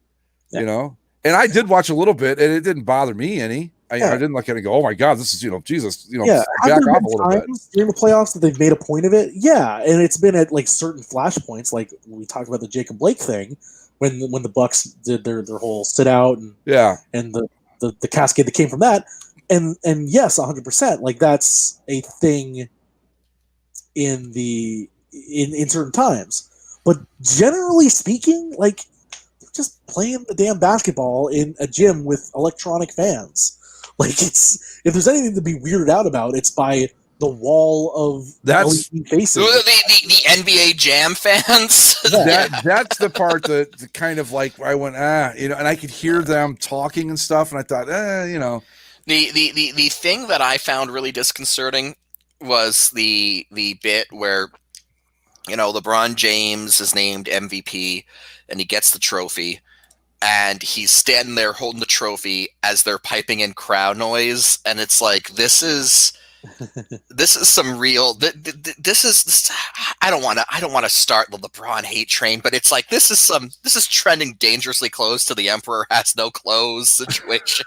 Yeah. You know? And I did watch a little bit and it didn't bother me any. I didn't like it and go, oh my God, this is, you know, Jesus, you know, back off a little bit. During the playoffs that they've made a point of it. Yeah. And it's been at like certain flashpoints, like when we talked about the Jacob Blake thing, when the Bucks did their whole sit out and the cascade that came from that. And yes, 100%. Like that's a thing in certain times. But generally speaking, like they're just playing the damn basketball in a gym with electronic fans. Like it's, if there's anything to be weirded out about, it's by the wall of LED faces. The NBA Jam fans. That's the part that kind of like I went, you know, and I could hear them talking and stuff, and I thought, you know. The thing that I found really disconcerting was the bit where, you know, LeBron James is named MVP and he gets the trophy and he's standing there holding the trophy as they're piping in crowd noise, and it's like this is some real this is I don't want to start the LeBron hate train, but it's like this is trending dangerously close to the Emperor has no clothes situation.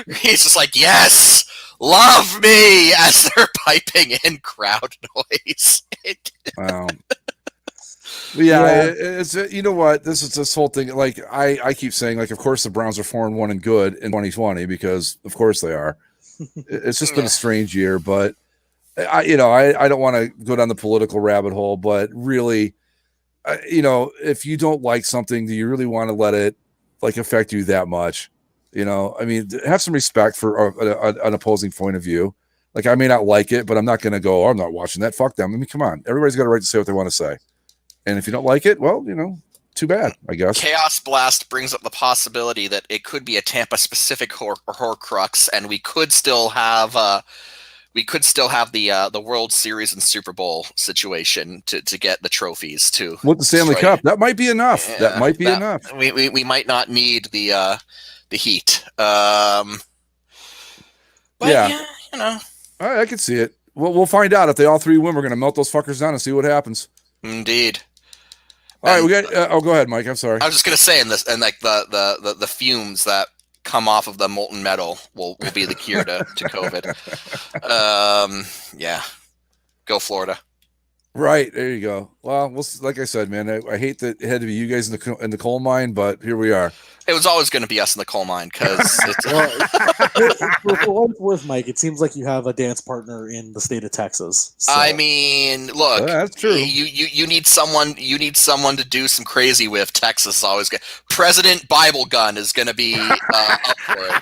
He's just like, yes, love me, as they're piping in crowd noise. Wow. Yeah, it's you know what, this whole thing, like I keep saying, like, of course the Browns are 4-1 and good in 2020 because of course they are. It's just been a strange year, but I don't want to go down the political rabbit hole, but really, you know, if you don't like something, do you really want to let it like affect you that much? You know, I mean, have some respect for an opposing point of view. Like, I may not like it, but I'm not going to go, oh, I'm not watching that. Fuck them. I mean, come on. Everybody's got a right to say what they want to say. And if you don't like it, well, too bad, I guess. Chaos Blast brings up the possibility that it could be a Tampa-specific Horcrux, and we could still have the World Series and Super Bowl situation to get the trophies too. With the Stanley Cup, that might be enough. Yeah, that might be enough. We might not need the heat. But yeah, I can see it. We'll find out if they all three win. We're going to melt those fuckers down and see what happens. Indeed. All right, we got. Go ahead, Mike. I'm sorry. I was just gonna say, like the fumes that come off of the molten metal will be the cure to COVID. Yeah, go Florida. Right, there you go. Well, like I said, man, I hate that it had to be you guys in the coal mine, but here we are. It was always going to be us in the coal mine because it's. For what it's worth, Mike, it seems like you have a dance partner in the state of Texas. So. I mean, look, that's true. You need someone. You need someone to do some crazy with. Texas is always good. President Bible Gun is going to be up for it.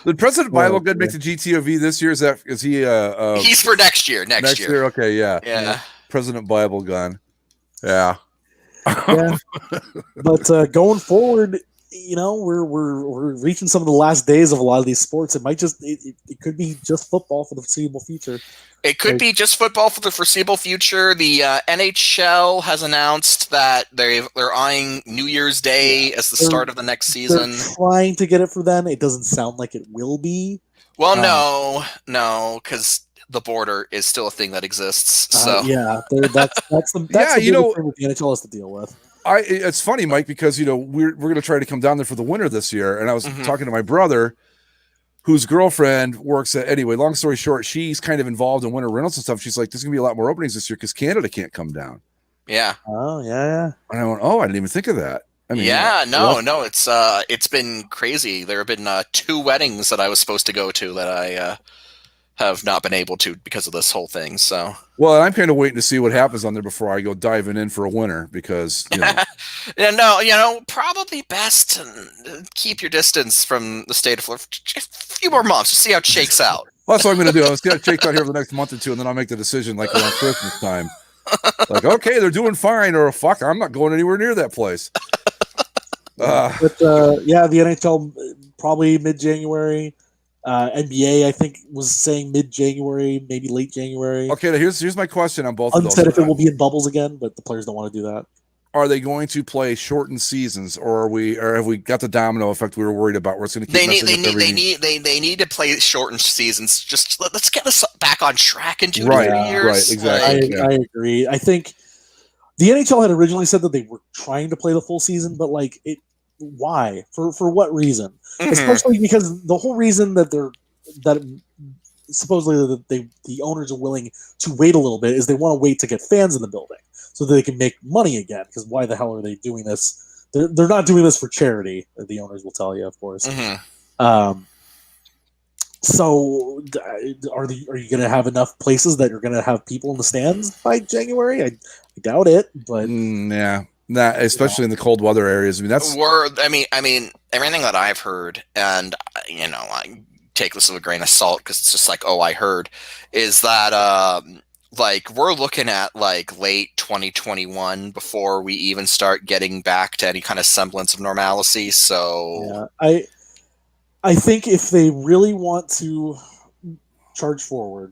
Did President Bible Gun make the GTOV this year? Is he? He's for next year. Next year. Okay, yeah. President Bible Gun. Yeah. Yeah. But going forward, we're reaching some of the last days of a lot of these sports. It might it could be just football for the foreseeable future. It could be just football for the foreseeable future. The NHL has announced that they're eyeing New Year's Day as the start of the next season. They're trying to get it for then. It doesn't sound like it will be. Well, no, because the border is still a thing that exists. So that's the the NHL has to deal with. It's funny, Mike, because we're going to try to come down there for the winter this year, and I was talking to my brother, whose girlfriend works at. Anyway, long story short, she's kind of involved in winter rentals and stuff. She's like, "There's going to be a lot more openings this year because Canada can't come down." Yeah. Oh yeah. And I went, "Oh, I didn't even think of that." I mean, no, it's been crazy. There have been 2 weddings that I was supposed to go to that I have not been able to because of this whole thing. So, well, I'm kind of waiting to see what happens on there before I go diving in for a winter because probably best to keep your distance from the state of Florida for just a few more months to see how it shakes out. Well, that's what I'm going to do. I was going to shake out here for the next month or 2, and then I'll make the decision like around Christmas time. Like, okay, they're doing fine, or fuck, I'm not going anywhere near that place. But the NHL probably mid-January. NBA, I think, was saying mid-January, maybe late January. Okay, here's my question on both of those. Unsaid if it will be in bubbles again, but the players don't want to do that. Are they going to play shortened seasons, or have we got the domino effect we were worried about? Where it's going to keep they need to play shortened seasons. Just let's get us back on track in 2 right, 3 years. Right, exactly. I agree. I think the NHL had originally said that they were trying to play the full season, but why? For what reason? Especially because the whole reason that supposedly the owners are willing to wait a little bit is they want to wait to get fans in the building so that they can make money again. Because why the hell are they doing this? They're not doing this for charity. The owners will tell you, of course. So are you going to have enough places that you're going to have people in the stands by January? I doubt it, but yeah. Nah, especially in the cold weather areas. I mean, I mean, everything that I've heard, and I take this with a grain of salt because it's just like, I heard, is that we're looking at late 2021 before we even start getting back to any kind of semblance of normalcy. So yeah, I think if they really want to charge forward,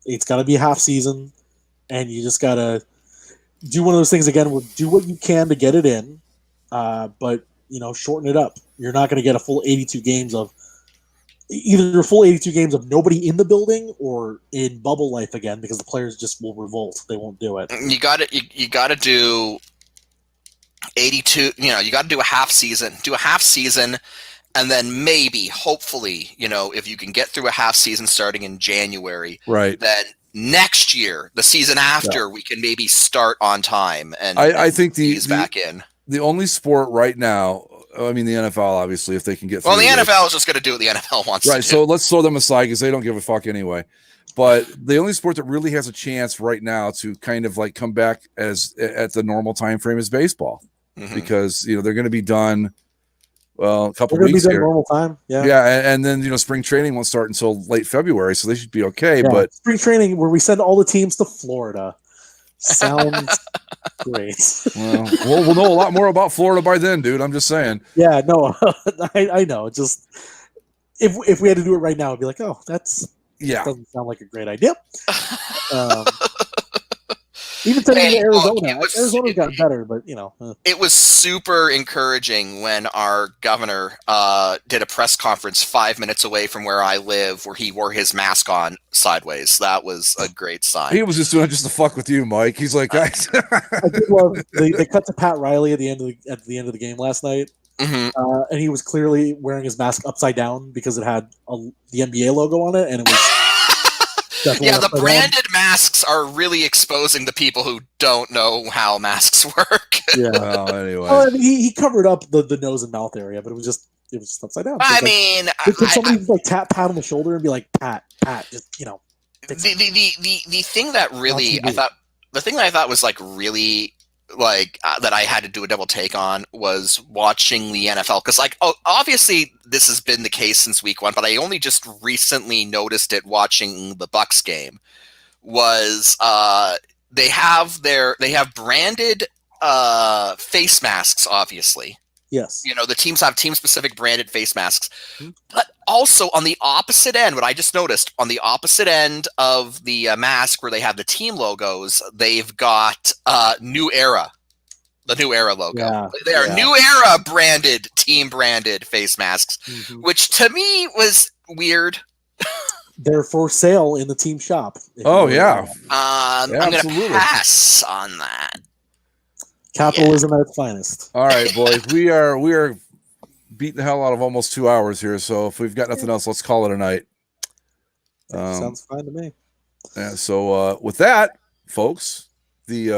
it's got to be a half season, and you just got to do one of those things again. Do what you can to get it in, but shorten it up. You're not going to get a full 82 games of either full 82 games of nobody in the building or in bubble life again because the players just will revolt. They won't do it. You got to do 82. You got to do a half season. Do a half season, and then maybe, hopefully, if you can get through a half season starting in January, right? Then next year, the season after, we can maybe start on time. And I think back in the only sport right now. I mean, the NFL, obviously, if they can get. Well, the NFL is just going to do what the NFL wants. Right. To do. So let's throw them aside because they don't give a fuck anyway. But the only sport that really has a chance right now to kind of come back at the normal time frame is baseball, because they're going to be done. Well, a couple We're gonna weeks be done here. normal time. Yeah. Yeah, and then spring training won't start until late February, so they should be okay. Yeah, But spring training where we send all the teams to Florida sounds great. well, we'll know a lot more about Florida by then, dude. I'm just saying. Yeah, no, I know. Just if we had to do it right now, it'd be like, oh, doesn't sound like a great idea. Even sending to Arizona. Arizona's gotten better, but It was super encouraging when our governor did a press conference 5 minutes away from where I live, where he wore his mask on sideways. That was a great sign. He was just doing it just to fuck with you, Mike. He's like, guys. I did love they cut to Pat Riley at the end of the game last night, Mhm. and he was clearly wearing his mask upside down because it had the NBA logo on it, and it was. Yeah, the branded masks are really exposing the people who don't know how masks work. Yeah. Well, anyway. Well, I mean, he covered up the nose and mouth area, but it was just upside down. I So mean, could somebody like tap Pat on the shoulder and be like, Pat, just fix it. the thing that really the thing that I thought was like really that I had to do a double take on was watching the NFL, because obviously this has been the case since week 1, but I only just recently noticed it watching the Bucs game. Was they have branded face masks, obviously. Yes. The teams have team-specific branded face masks. But also on the opposite end, what I just noticed, on the opposite end of the mask where they have the team logos, they've got New Era, the New Era logo. Yeah, They are New Era branded, team-branded face masks, which to me was weird. They're for sale in the team shop. Oh, yeah. I'm going to absolutely. pass on that. Capitalism at its finest. All right, boys. We are beating the hell out of almost 2 hours here, so if we've got nothing else, let's call it a night. Sounds fine to me. Yeah, so with that, folks, we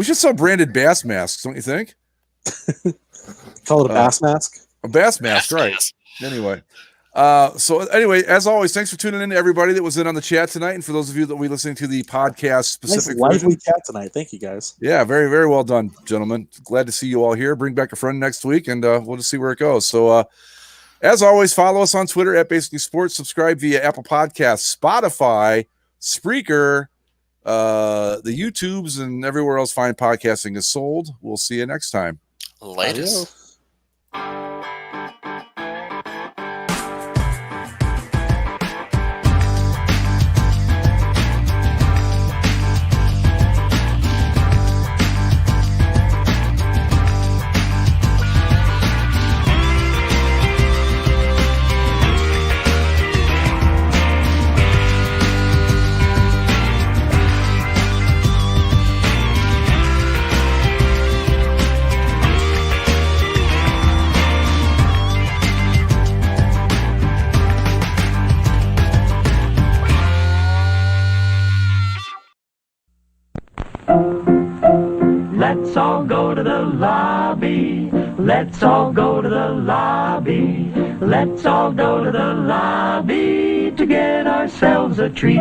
should sell branded bass masks, don't you think? Call it a bass mask? A bass mask, right. Anyway. So anyway, as always, thanks for tuning in to everybody that was in on the chat tonight, and for those of you that will be listening to the podcast specific nice lively chat tonight. Thank you, guys. Yeah, very, very well done, gentlemen. Glad to see you all here. Bring back a friend next week, and we'll just see where it goes. So as always, follow us on Twitter at Basically Sports. Subscribe via Apple Podcasts, Spotify, Spreaker, the YouTubes, and everywhere else fine podcasting is sold. We'll see you next time. Latest. Let's all go to the lobby. Let's all go to the lobby. Let's all go to the lobby to get ourselves a treat.